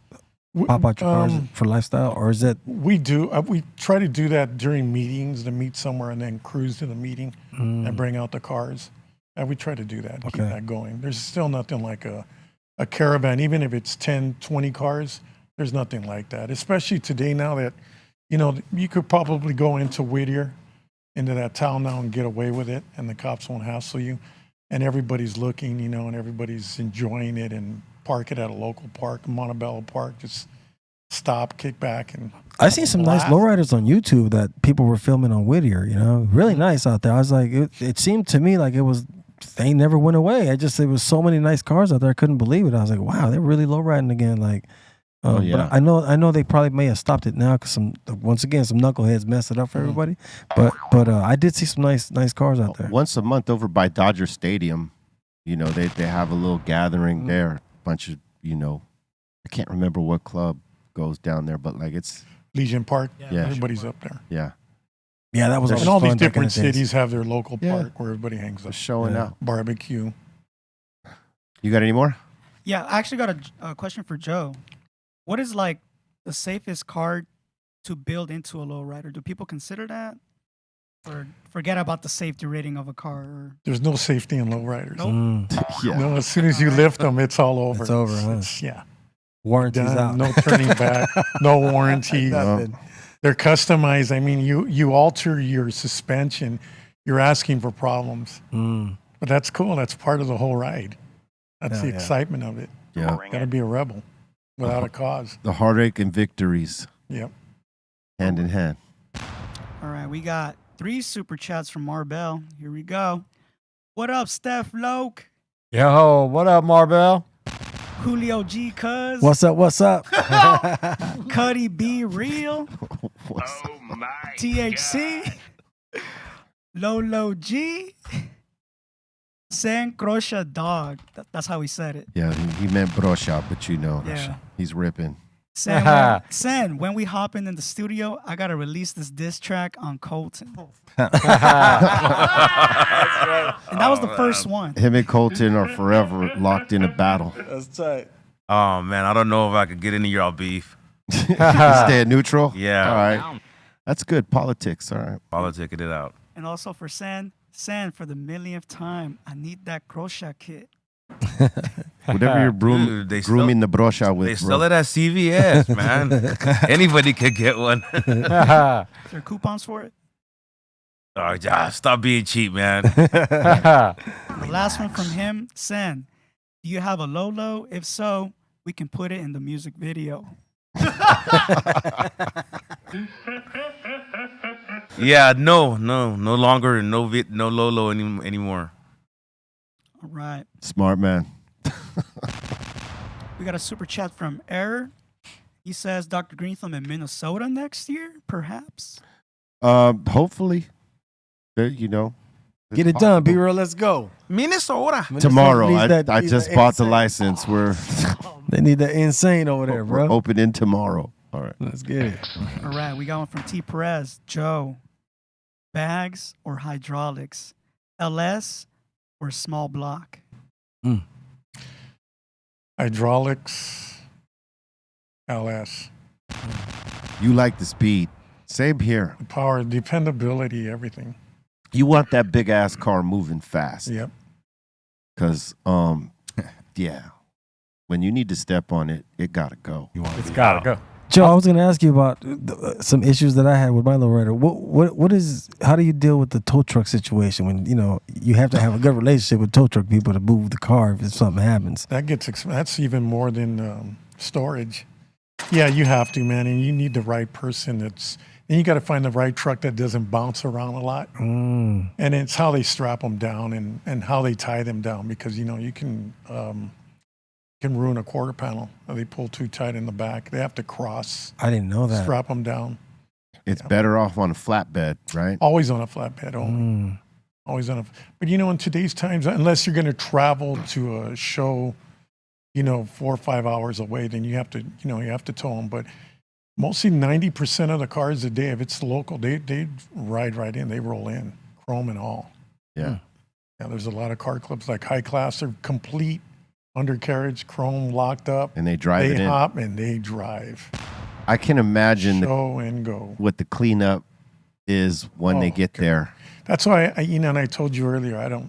pop out your cars for lifestyle, or is that? We do. We try to do that during meetings, to meet somewhere and then cruise to the meeting and bring out the cars. We try to do that, keep that going. There's still nothing like a caravan, even if it's 10, 20 cars, there's nothing like that. Especially today now that, you could probably go into Whittier, into that town now and get away with it, and the cops won't hassle you. And everybody's looking, and everybody's enjoying it, and park it at a local park, Montebello Park, just stop, kick back, and I seen some nice lowriders on YouTube that people were filming on Whittier, really nice out there. I was like, it seemed to me like they never went away. It was so many nice cars out there. I couldn't believe it. I was like, wow, they're really lowriding again. Like, but I know they probably may have stopped it now because once again, some knuckleheads messed it up for everybody. But I did see some nice cars out there. Once a month over by Dodger Stadium, they have a little gathering there. Bunch of, I can't remember what club goes down there, but like it's Legion Park. Yeah. Everybody's up there. Yeah. Yeah, that was And all these different cities have their local park where everybody hangs up. Just showing out. Barbecue. You got any more? Yeah, I actually got a question for Joe. What is like the safest car to build into a lowrider? Do people consider that? Or forget about the safety rating of a car? Or... There's no safety in lowriders. Nope. Yeah. No, as soon as you lift them, it's all over. It's over, huh? Yeah. Warranty's Done. out. No turning back. No warranty. They're customized. I mean, you alter your suspension, you're asking for problems. But that's cool. That's part of the whole ride. That's the excitement of it. Yeah. Got to be a rebel without a cause. The heartache and victories. Yep. Hand in hand. All right, we got 3 super chats from Marbell. Here we go. What up, Steph Loke? Yo, what up, Marbell? Julio G. Cuz. What's up? Cuddy B. Real. Oh my THC. Lolo G. San Crosha Dog. That's how he said it. Yeah, he meant brosha, but he's ripping. San, when we hop in the studio, I got to release this diss track on Colton. And that was the first one. Him and Colton are forever locked in a battle. That's tight. Oh man, I don't know if I could get into your beef. Stay neutral? Yeah. All right. That's good. Politics. All right. Politicking it out. And also for San, for the millionth time, I need that crochet kit. Whatever you're Dude, grooming the brosha with, They sell it at CVS, man. Anybody could get one. Is there coupons for it? Oh, stop being cheap, man. The last one from him, San, do you have a Lolo? If so, we can put it in the music video. Yeah, no longer, no Lolo anymore. All right. Smart man. We got a super chat from Error. He says Dr. Greenthumb in Minnesota next year, perhaps. Hopefully, get it done. Be real. Let's go. Minnesota. Tomorrow. I just bought the license. They need that insane over there, bro. We're opening tomorrow. All right. Let's get it. All right. We got one from T. Perez. Joe, bags or hydraulics? LS or small block? Hydraulics, LS. You like the speed. Same here. Power, dependability, everything. You want that big ass car moving fast. Yep. Because, when you need to step on it, it gotta go. It's gotta go. Joe, I was going to ask you about some issues that I had with my lowrider. How do you deal with the tow truck situation when, you have to have a good relationship with tow truck people to move the car if something happens? That's even more than storage. Yeah, you have to, man, and you need the right person and you got to find the right truck that doesn't bounce around a lot. And it's how they strap them down and how they tie them down because, you can ruin a quarter panel if they pull too tight in the back. They have to cross. I didn't know that. Strap them down. It's better off on a flatbed, right? Always on a flatbed only. Always on a. But in today's times, unless you're going to travel to a show, 4 or 5 hours away, then you have to, tow them. But mostly 90% of the cars a day, if it's local, they ride right in. They roll in, chrome and all. Yeah. Yeah, there's a lot of car clubs like High Class are complete undercarriage, chrome locked up. And they drive it in. They hop and they drive. I can imagine Show and go. what the cleanup is when they get there. That's why, and I told you earlier,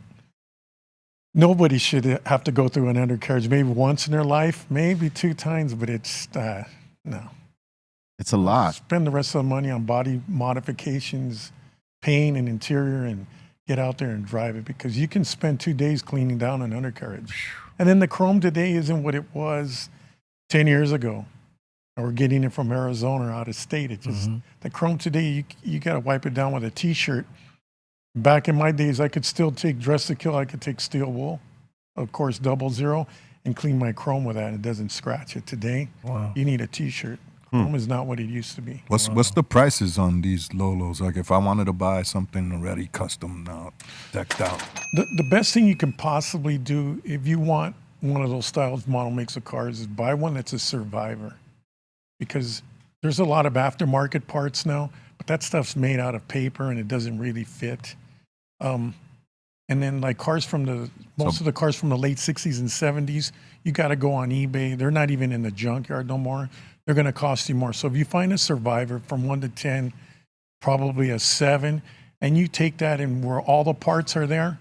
nobody should have to go through an undercarriage. Maybe once in their life, maybe 2 times, but it's, no. It's a lot. Spend the rest of the money on body modifications, paint and interior, and get out there and drive it, because you can spend 2 days cleaning down an undercarriage. And then the chrome today isn't what it was 10 years ago. Or getting it from Arizona or out of state. It just, the chrome today, you got to wipe it down with a T-shirt. Back in my days, I could still take Dress to Kill. I could take steel wool, of course, 00, and clean my chrome with that. It doesn't scratch it. Today, you need a T-shirt. Chrome is not what it used to be. What's the prices on these Lolos? Like if I wanted to buy something already custom now, decked out. The best thing you can possibly do if you want one of those styles model makes of cars is buy one that's a survivor. Because there's a lot of aftermarket parts now, but that stuff's made out of paper and it doesn't really fit. And then like most of the cars from the late 60s and 70s, you got to go on eBay. They're not even in the junkyard no more. They're going to cost you more. So if you find a survivor from 1 to 10, probably a 7, and you take that and where all the parts are there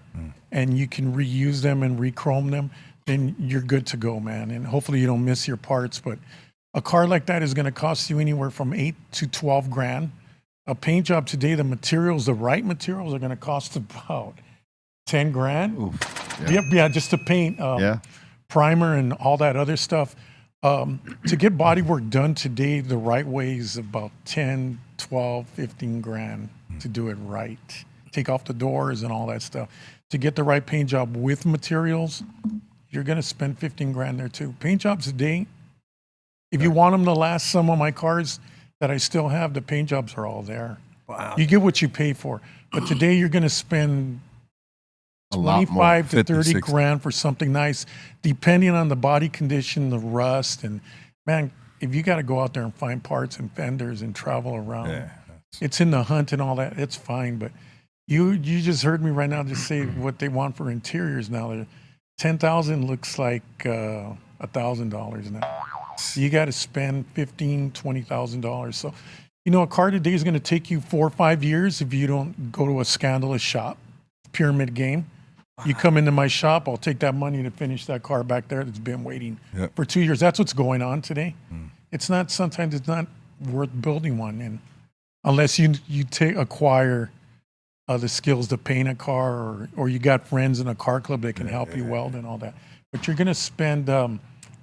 and you can reuse them and rechrome them, then you're good to go, man. And hopefully you don't miss your parts, but a car like that is going to cost you anywhere from 8 to 12 grand. A paint job today, the right materials are going to cost about 10 grand. Oof, yeah, just to paint, primer and all that other stuff. To get body work done today the right way is about 10, 12, 15 grand to do it right. Take off the doors and all that stuff. To get the right paint job with materials, you're going to spend 15 grand there too. Paint jobs today, if you want them to last, some of my cars that I still have, the paint jobs are all there. Wow. You get what you pay for. But today you're going to spend 25 to 30 60 grand for something nice, depending on the body condition, the rust. And man, if you got to go out there and find parts and fenders and travel around, it's in the hunt and all that, it's fine. But you just heard me right now just say what they want for interiors now. $10,000 looks like $1,000 now. You got to spend $15,000, $20,000. So, a car today is going to take you 4 or 5 years if you don't go to a scandalous shop, pyramid game. You come into my shop, I'll take that money to finish that car back there that's been waiting for 2 years. That's what's going on today. Sometimes it's not worth building one, and unless you acquire the skills to paint a car, or you got friends in a car club that can help you weld and all that. But you're going to spend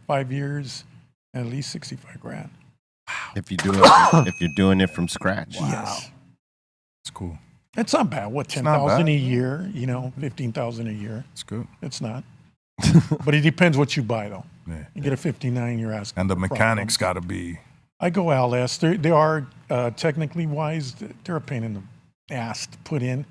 5 years. At least 65 grand. If you're doing it from scratch. Wow. Yes. It's cool. It's not bad. What, 10,000 a year? 15,000 a year. It's good. It's not. But it depends what you buy, though. Yeah. You get a 59, you're asking. And the mechanics got to be. I go LS. They are technically wise. They're a pain in the ass to put in,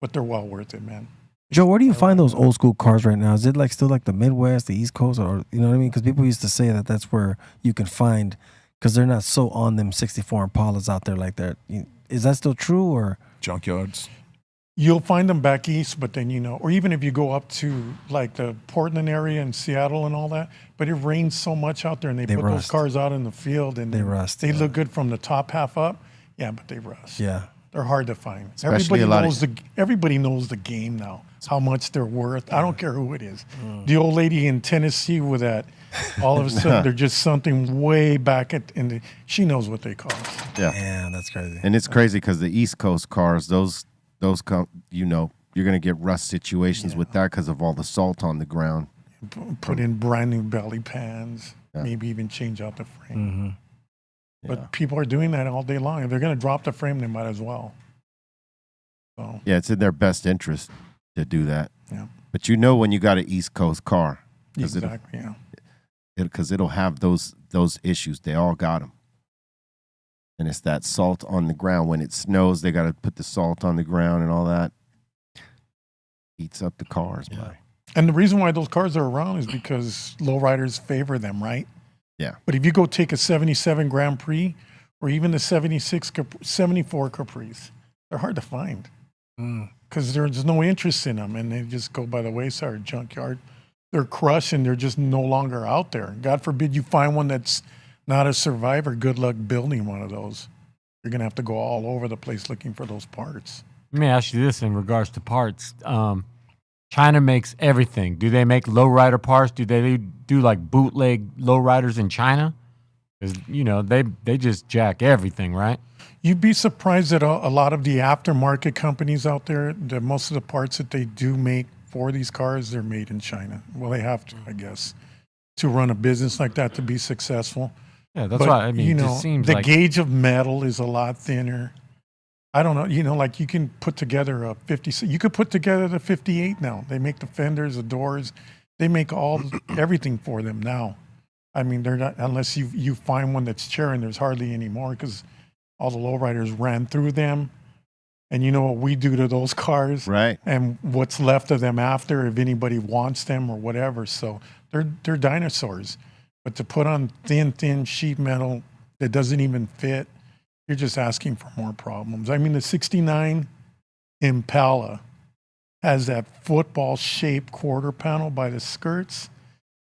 but they're well worth it, man. Joe, where do you find those old school cars right now? Is it still like the Midwest, the East Coast, or you know what I mean? Because people used to say that that's where you can find, because they're not so on them 64 Impalas out there like that. Is that still true, or junkyards? You'll find them back east, but then or even if you go up to like the Portland area and Seattle and all that, but it rains so much out there, and they put those cars out in the field, and they rust. They look good from the top half up, but they rust. Yeah, they're hard to find. Especially Everybody knows the game now. How much they're worth. I don't care who it is. The old lady in Tennessee with that, all of a sudden they're just something way back she knows what they cost. Yeah, that's crazy. And it's crazy because the East Coast cars, those come, you're going to get rust situations with that because of all the salt on the ground. Put in brand new belly pans, maybe even change out the frame. But people are doing that all day long. If they're going to drop the frame, they might as well. So. Yeah, it's in their best interest to do that. Yeah. But when you got an East Coast car. Exactly, Because it'll have those issues. They all got them. And it's that salt on the ground. When it snows, they got to put the salt on the ground and all that. Eats up the cars, man. And the reason why those cars are around is because lowriders favor them, right? Yeah. But if you go take a 77 Grand Prix or even the 74 Caprice, they're hard to find. because there's no interest in them, and they just go by the wayside or junkyard. They're crushed, and they're just no longer out there. God forbid you find one that's not a survivor. Good luck building one of those. You're going to have to go all over the place looking for those parts. Let me ask you this in regards to parts. China makes everything. Do they make lowrider parts? Do they do like bootleg lowriders in China? Because, you know, they just jack everything, right? You'd be surprised that a lot of the aftermarket companies out there, that most of the parts that they do make for these cars, they're made in China. Well, they have to, I guess, to run a business like that to be successful. Yeah, that's why, I mean, you it know, just seems the like... gauge of metal is a lot thinner. I don't know, you know, like you can put together a 50, you could put together the 58 now. They make the fenders, the doors, they make everything for them now. I mean, they're not, unless you find one that's cheering, there's hardly any more because all the lowriders ran through them. And you know what we do to those cars, Right. and what's left of them after, if anybody wants them or whatever. So they're dinosaurs. But to put on thin sheet metal that doesn't even fit, you're just asking for more problems. I mean, the 69 Impala has that football-shaped quarter panel by the skirts.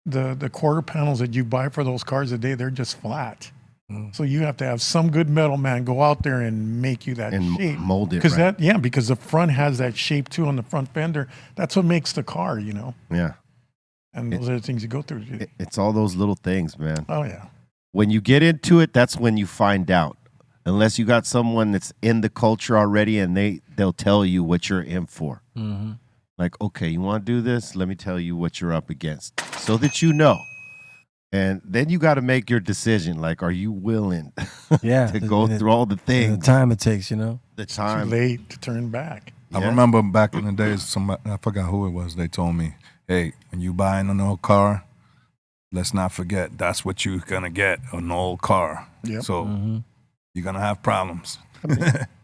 The quarter panels that you buy for those cars today, they're just flat. So you have to have some good metal man go out there and make you that And shape. mold it, Because right. because the front has that shape too on the front fender. That's what makes the car, you know. Yeah. And those are the things you go through. It's all those little things, man. Oh yeah. When you get into it, that's when you find out. Unless you got someone that's in the culture already, and they'll tell you what you're in for. Mm-hmm. Like, okay, you want to do this? Let me tell you what you're up against, so that you know. And then you got to make your decision. Like, are you willing Yeah, to go through all the The things? time it takes, you know. The Too time. late to turn back. I Yeah. remember back in the days, somebody, I forgot who it was, they told me, hey, when you buying an old car, let's not forget that's what you're going to get, an old car. Yep. So you're going to have problems.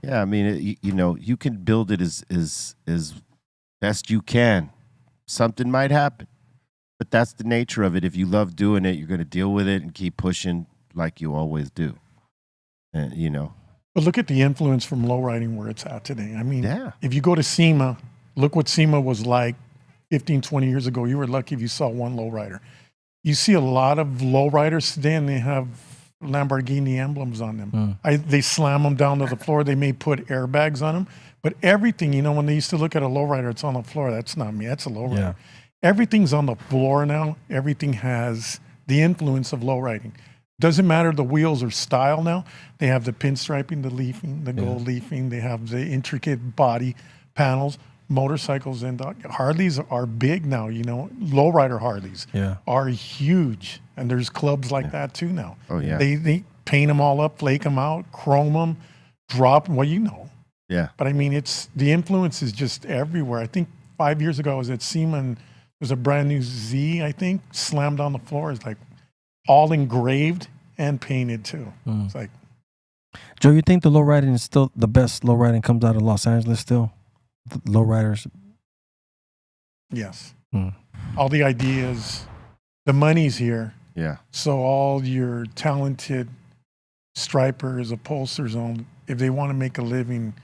Yeah, I mean, you know, you can build it as best you can. Something might happen, but that's the nature of it. If you love doing it, you're going to deal with it and keep pushing like you always do. And you know, But look at the influence from lowriding where it's at today. I mean, Yeah. if you go to SEMA, look what SEMA was like 15, 20 years ago. You were lucky if you saw one lowrider. You see a lot of lowriders today, and they have Lamborghini emblems on them. They slam them down to the floor. They may put airbags on them. But everything, you know, when they used to look at a lowrider, it's on the floor. That's not me. That's a lowrider. Yeah. Everything's on the floor now. Everything has the influence of lowriding. Doesn't matter the wheels or style now. They have the pinstriping, the leafing, the gold leafing. They have the intricate body panels. Motorcycles and Harleys are big now, you know. Lowrider Harleys are huge. And there's clubs like that too now. Oh, yeah. They paint them all up, flake them out, chrome them, drop them. Well, you know. yeah. But I mean, it's the influence is just everywhere. I think 5 years ago I was at SEMA, and there's a brand new Z, I think, slammed on the floor. It's like all engraved and painted too. It's like, Joe, you think the lowriding is still the best lowriding comes out of Los Angeles still? The lowriders? yes. All the ideas, the money's here. Yeah. So all your talented stripers, upholsters, if they want to make a living,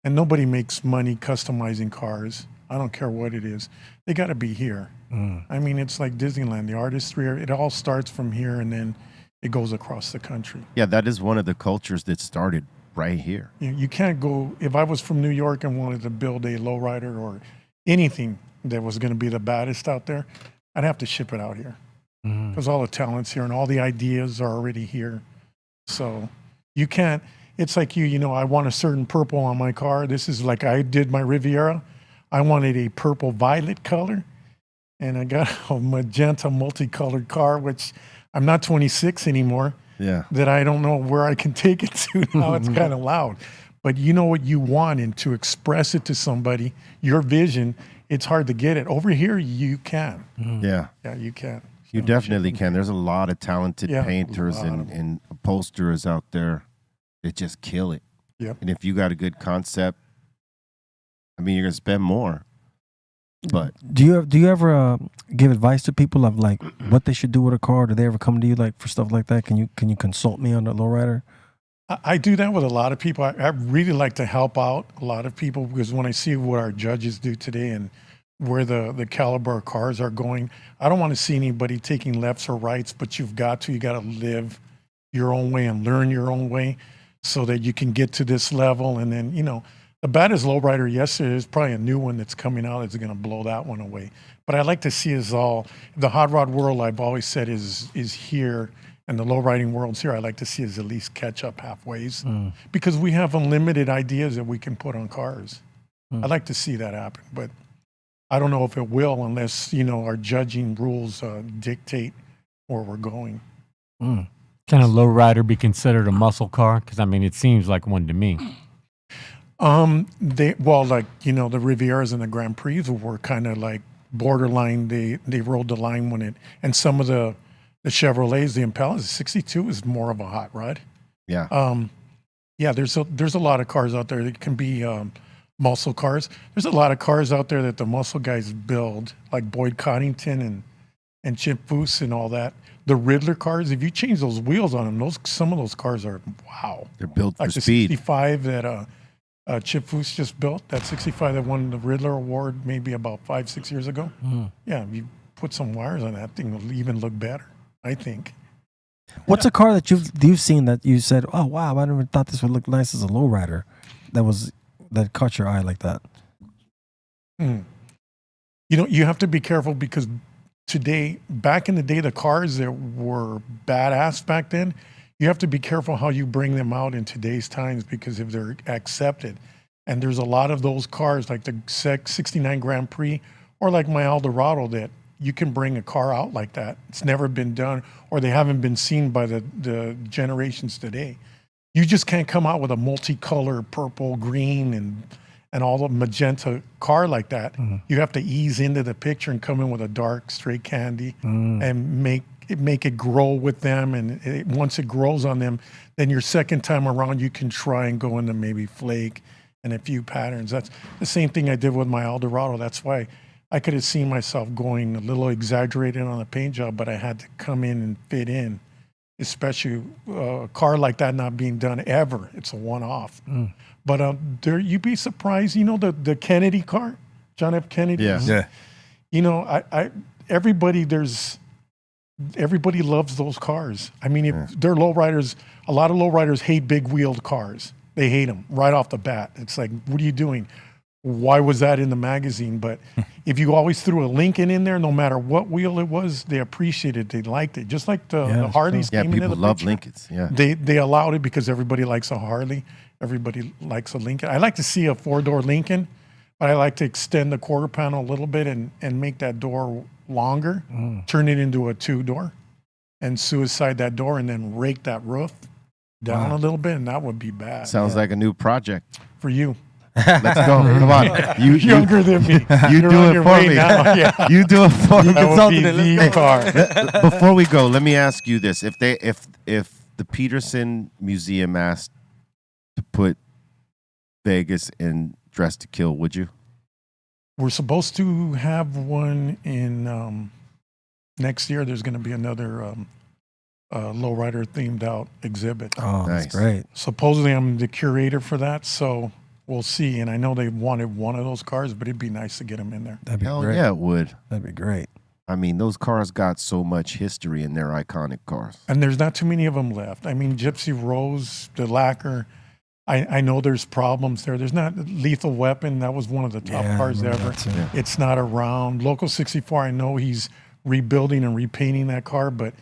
and nobody makes money customizing cars, I don't care what it is, they got to be here. I mean, it's like Disneyland, the artistry, it all starts from here and then it goes across the country. Yeah, that is one of the cultures that started right here. You can't go, if I was from New York and wanted to build a lowrider or anything that was going to be the baddest out there, I'd have to ship it out here. Because all the talent's here and all the ideas are already here. So you can't, it's like you know, I want a certain purple on my car. This is like I did my Riviera. I wanted a purple violet color. And I got a magenta multicolored car, which I'm not 26 anymore. Yeah. That I don't know where I can take it to now. It's kind of loud. But you know what you want, and to express it to somebody, your vision, it's hard to get it. Over here, you can. Yeah. Yeah, you can. You definitely can. There's a lot of talented Yeah, painters a lot of and upholsterers out there that just kill it. Yep. And if you got a good concept, I mean, you're gonna spend more. But Do you ever give advice to people of like what they should do with a car? Do they ever come to you like for stuff like that? Can you consult me on the lowrider? I do that with a lot of people. I really like to help out a lot of people because when I see what our judges do today and where the caliber of cars are going, I don't want to see anybody taking lefts or rights, but you got to live your own way and learn your own way so that you can get to this level. And then, the baddest lowrider yesterday is probably a new one that's coming out that's going to blow that one away. But I like to see us all, the hot rod world, I've always said is here, and the lowriding world's here. I like to see us at least catch up halfways because we have unlimited ideas that we can put on cars. I'd like to see that happen, but I don't know if it will unless, our judging rules dictate where we're going. Can a lowrider be considered a muscle car? Because, it seems like one to me. The Rivieras and the Grand Prix were kind of like borderline. They rode the line and some of the Chevrolets, the Impalas, the 62 is more of a hot rod. Yeah. There's a lot of cars out there that can be muscle cars. There's a lot of cars out there that the muscle guys build, like Boyd Coddington and Chip Foose and all that. The Riddler cars, if you change those wheels on them, some of those cars are wow. They're built for like the speed. 65 that Chip Foose just built, that 65 that won the Riddler Award maybe about 5-6 years ago. Yeah, you put some wires on that thing, it'll even look better, I think. What's a car that you've seen that you said, oh wow, I never thought this would look nice as a lowrider, that caught your eye like that? You have to be careful because back in the day, the cars that were badass back then, you have to be careful how you bring them out in today's times because if they're accepted, and there's a lot of those cars like the 69 Grand Prix or like my Eldorado that you can bring a car out like that. It's never been done or they haven't been seen by the generations today. You just can't come out with a multicolor purple, green, and all the magenta car like that. You have to ease into the picture and come in with a dark, straight candy and make it grow with them. And once it grows on them, then your second time around, you can try and go into maybe flake and a few patterns. That's the same thing I did with my Eldorado. That's why I could have seen myself going a little exaggerated on the paint job, but I had to come in and fit in, especially a car like that not being done ever. It's a one-off. But you'd be surprised, the Kennedy car, John F. Kennedy. Yeah. Everybody loves those cars. If they're lowriders, a lot of lowriders hate big wheeled cars. They hate them right off the bat. It's like, what are you doing? Why was that in the magazine? But if you always threw a Lincoln in there, no matter what wheel it was, they appreciated it. They liked it. Just like the Harleys came into the people love picture. Lincolns. Yeah. They allowed it because everybody likes a Harley. Everybody likes a Lincoln. I like to see a 4-door Lincoln, but I like to extend the quarter panel a little bit and make that door longer, turn it into a 2-door, and suicide that door and then rake that roof down a little bit, and that would be bad. Sounds like a new project. For you. Let's go. Come on. You younger than me. You You're do on it your for way me. now. Yeah. You do it for me. That would be the car. Before we go, let me ask you this: if the Peterson Museum asked to put Vegas in Dress to Kill, would you? We're supposed to have one in next year. There's going to be another lowrider themed out exhibit. Oh, Nice. that's great. Supposedly I'm the curator for that, so we'll see. And I know they wanted one of those cars, but it'd be nice to get them in there. That'd be Hell great. yeah, it would. That'd be great. Those cars got so much history in their iconic cars. And there's not too many of them left. Gypsy Rose, the lacquer, I know there's problems there. There's not Lethal Weapon. That was one of the top Yeah, I cars remember ever. that too. Yeah. It's not around. Local 64, I know he's rebuilding and repainting that car, but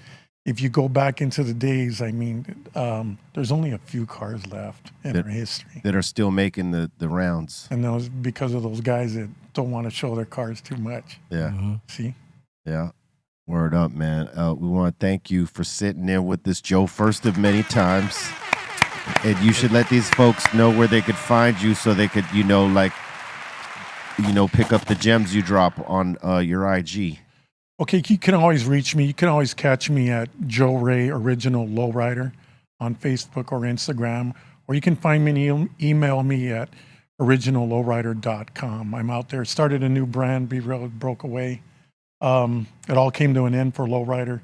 if you go back into the days, there's only a few cars left in our history. That are still making the rounds. And those because of those guys that don't want to show their cars too much. Yeah. See? Yeah. Word up, man. We want to thank you for sitting in with this, Joe, first of many times. And you should let these folks know where they could find you so they could, pick up the gems you drop on your IG. Okay, you can always reach me. You can always catch me at Joe Ray Original Lowrider on Facebook or Instagram. Or you can find me and email me at originallowrider.com. I'm out there. Started a new brand, Be Real, it broke away. It all came to an end for Lowrider.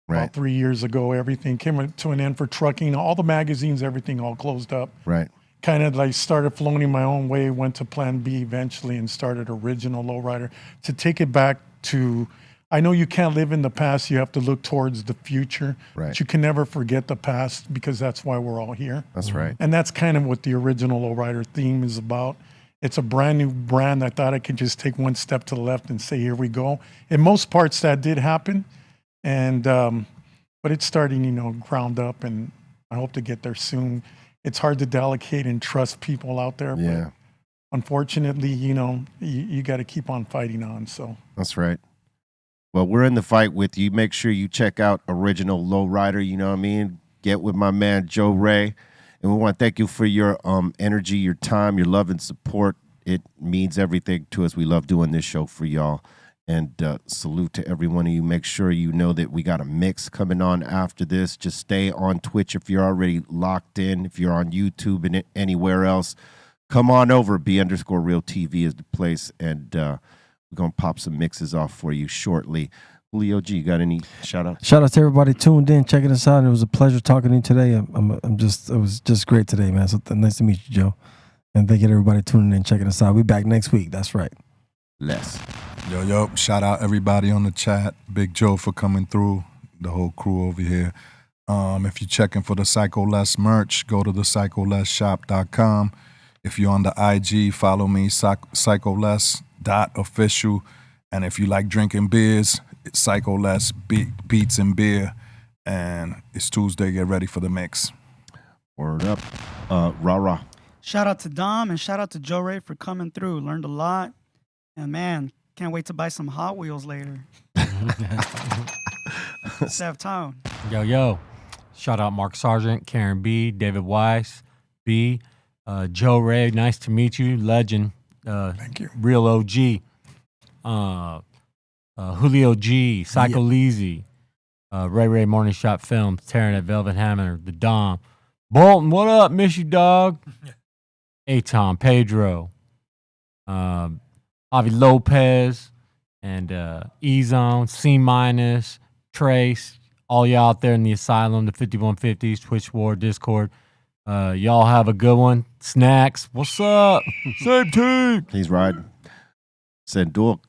Right. about 3 years ago. Everything came to an end for trucking. All the magazines, everything all closed up. Right. Kind of like started floating my own way, went to Plan B eventually and started Original Lowrider to take it back to, I know you can't live in the past, you have to look towards the future. Right. But you can never forget the past because that's why we're all here. That's right. And that's kind of what the Original Lowrider theme is about. It's a brand new brand. I thought I could just take one step to the left and say, here we go. In most parts that did happen. And, but it's starting, ground up, and I hope to get there soon. It's hard to delegate and trust people out there. Yeah. But unfortunately, you got to keep on fighting on. So That's right. Well, we're in the fight with you. Make sure you check out Original Lowrider. You know what I mean? Get with my man, Joe Ray. And we want to thank you for your energy, your time, your love and support. It means everything to us. We love doing this show for y'all. And salute to every one of you. Make sure you know that we got a mix coming on after this. Just stay on Twitch if you're already locked in. If you're on YouTube and anywhere else, come on over. B_Real TV is the place. And we're going to pop some mixes off for you shortly. Julio G, you got any shout outs? Shout out to everybody tuned in, checking us out. It was a pleasure talking to you today. It was just great today, man. So nice to meet you, Joe. And thank you to everybody tuning in, checking us out. We'll be back next week. That's right. Less. Yo, shout out everybody on the chat. Big Joe for coming through, the whole crew over here. If you're checking for the Psycho Less merch, go to the psycholessshop.com. If you're on the IG, follow me, psycholess.official. And if you like drinking beers, it's Psycho Less Beats and Beer. And it's Tuesday, get ready for the mix. Word up. Rah. Shout out to Dom and shout out to Joe Ray for coming through. Learned a lot. And man, can't wait to buy some Hot Wheels later. Save Town. Yo. Shout out Mark Sargent, Karen B, David Weiss, B, Joe Ray. Nice to meet you. Legend. thank you. Real OG. Julio G, Psycho Leezy, Ray Morning Shot Films, Taryn at Velvet Hammer, The Dom. Bolton, what up? Miss you, dog. Aton, Pedro, Avi Lopez, and E-Zone, C-, Trace, all y'all out there in the Asylum, the 5150s, Twitch War, Discord. Y'all have a good one. Snacks, what's up? Same team. He's riding. Senduk.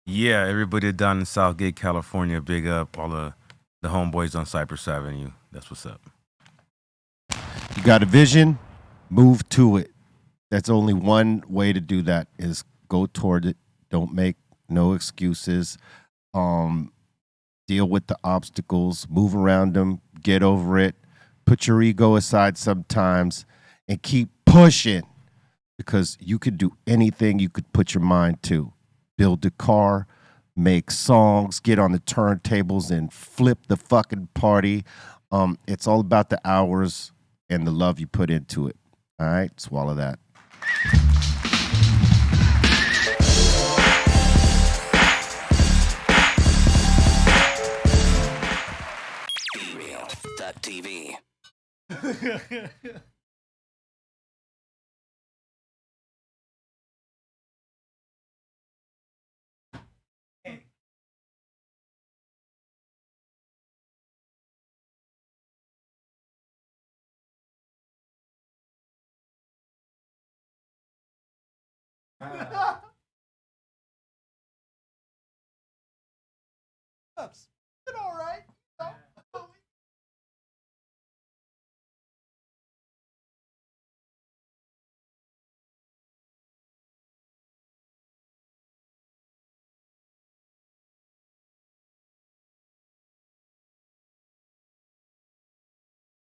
Yeah, everybody down in Southgate, California, big up. All the homeboys on Cypress Avenue. That's what's up. You got a vision, move to it. That's only one way to do that is go toward it. Don't make no excuses. Deal with the obstacles, move around them, get over it. Put your ego aside sometimes and keep pushing because you could do anything you could put your mind to. Build a car, make songs, get on the turntables and flip the fucking party. It's all about the hours and the love you put into it. All right, swallow that. BeReal.tv. It's all right.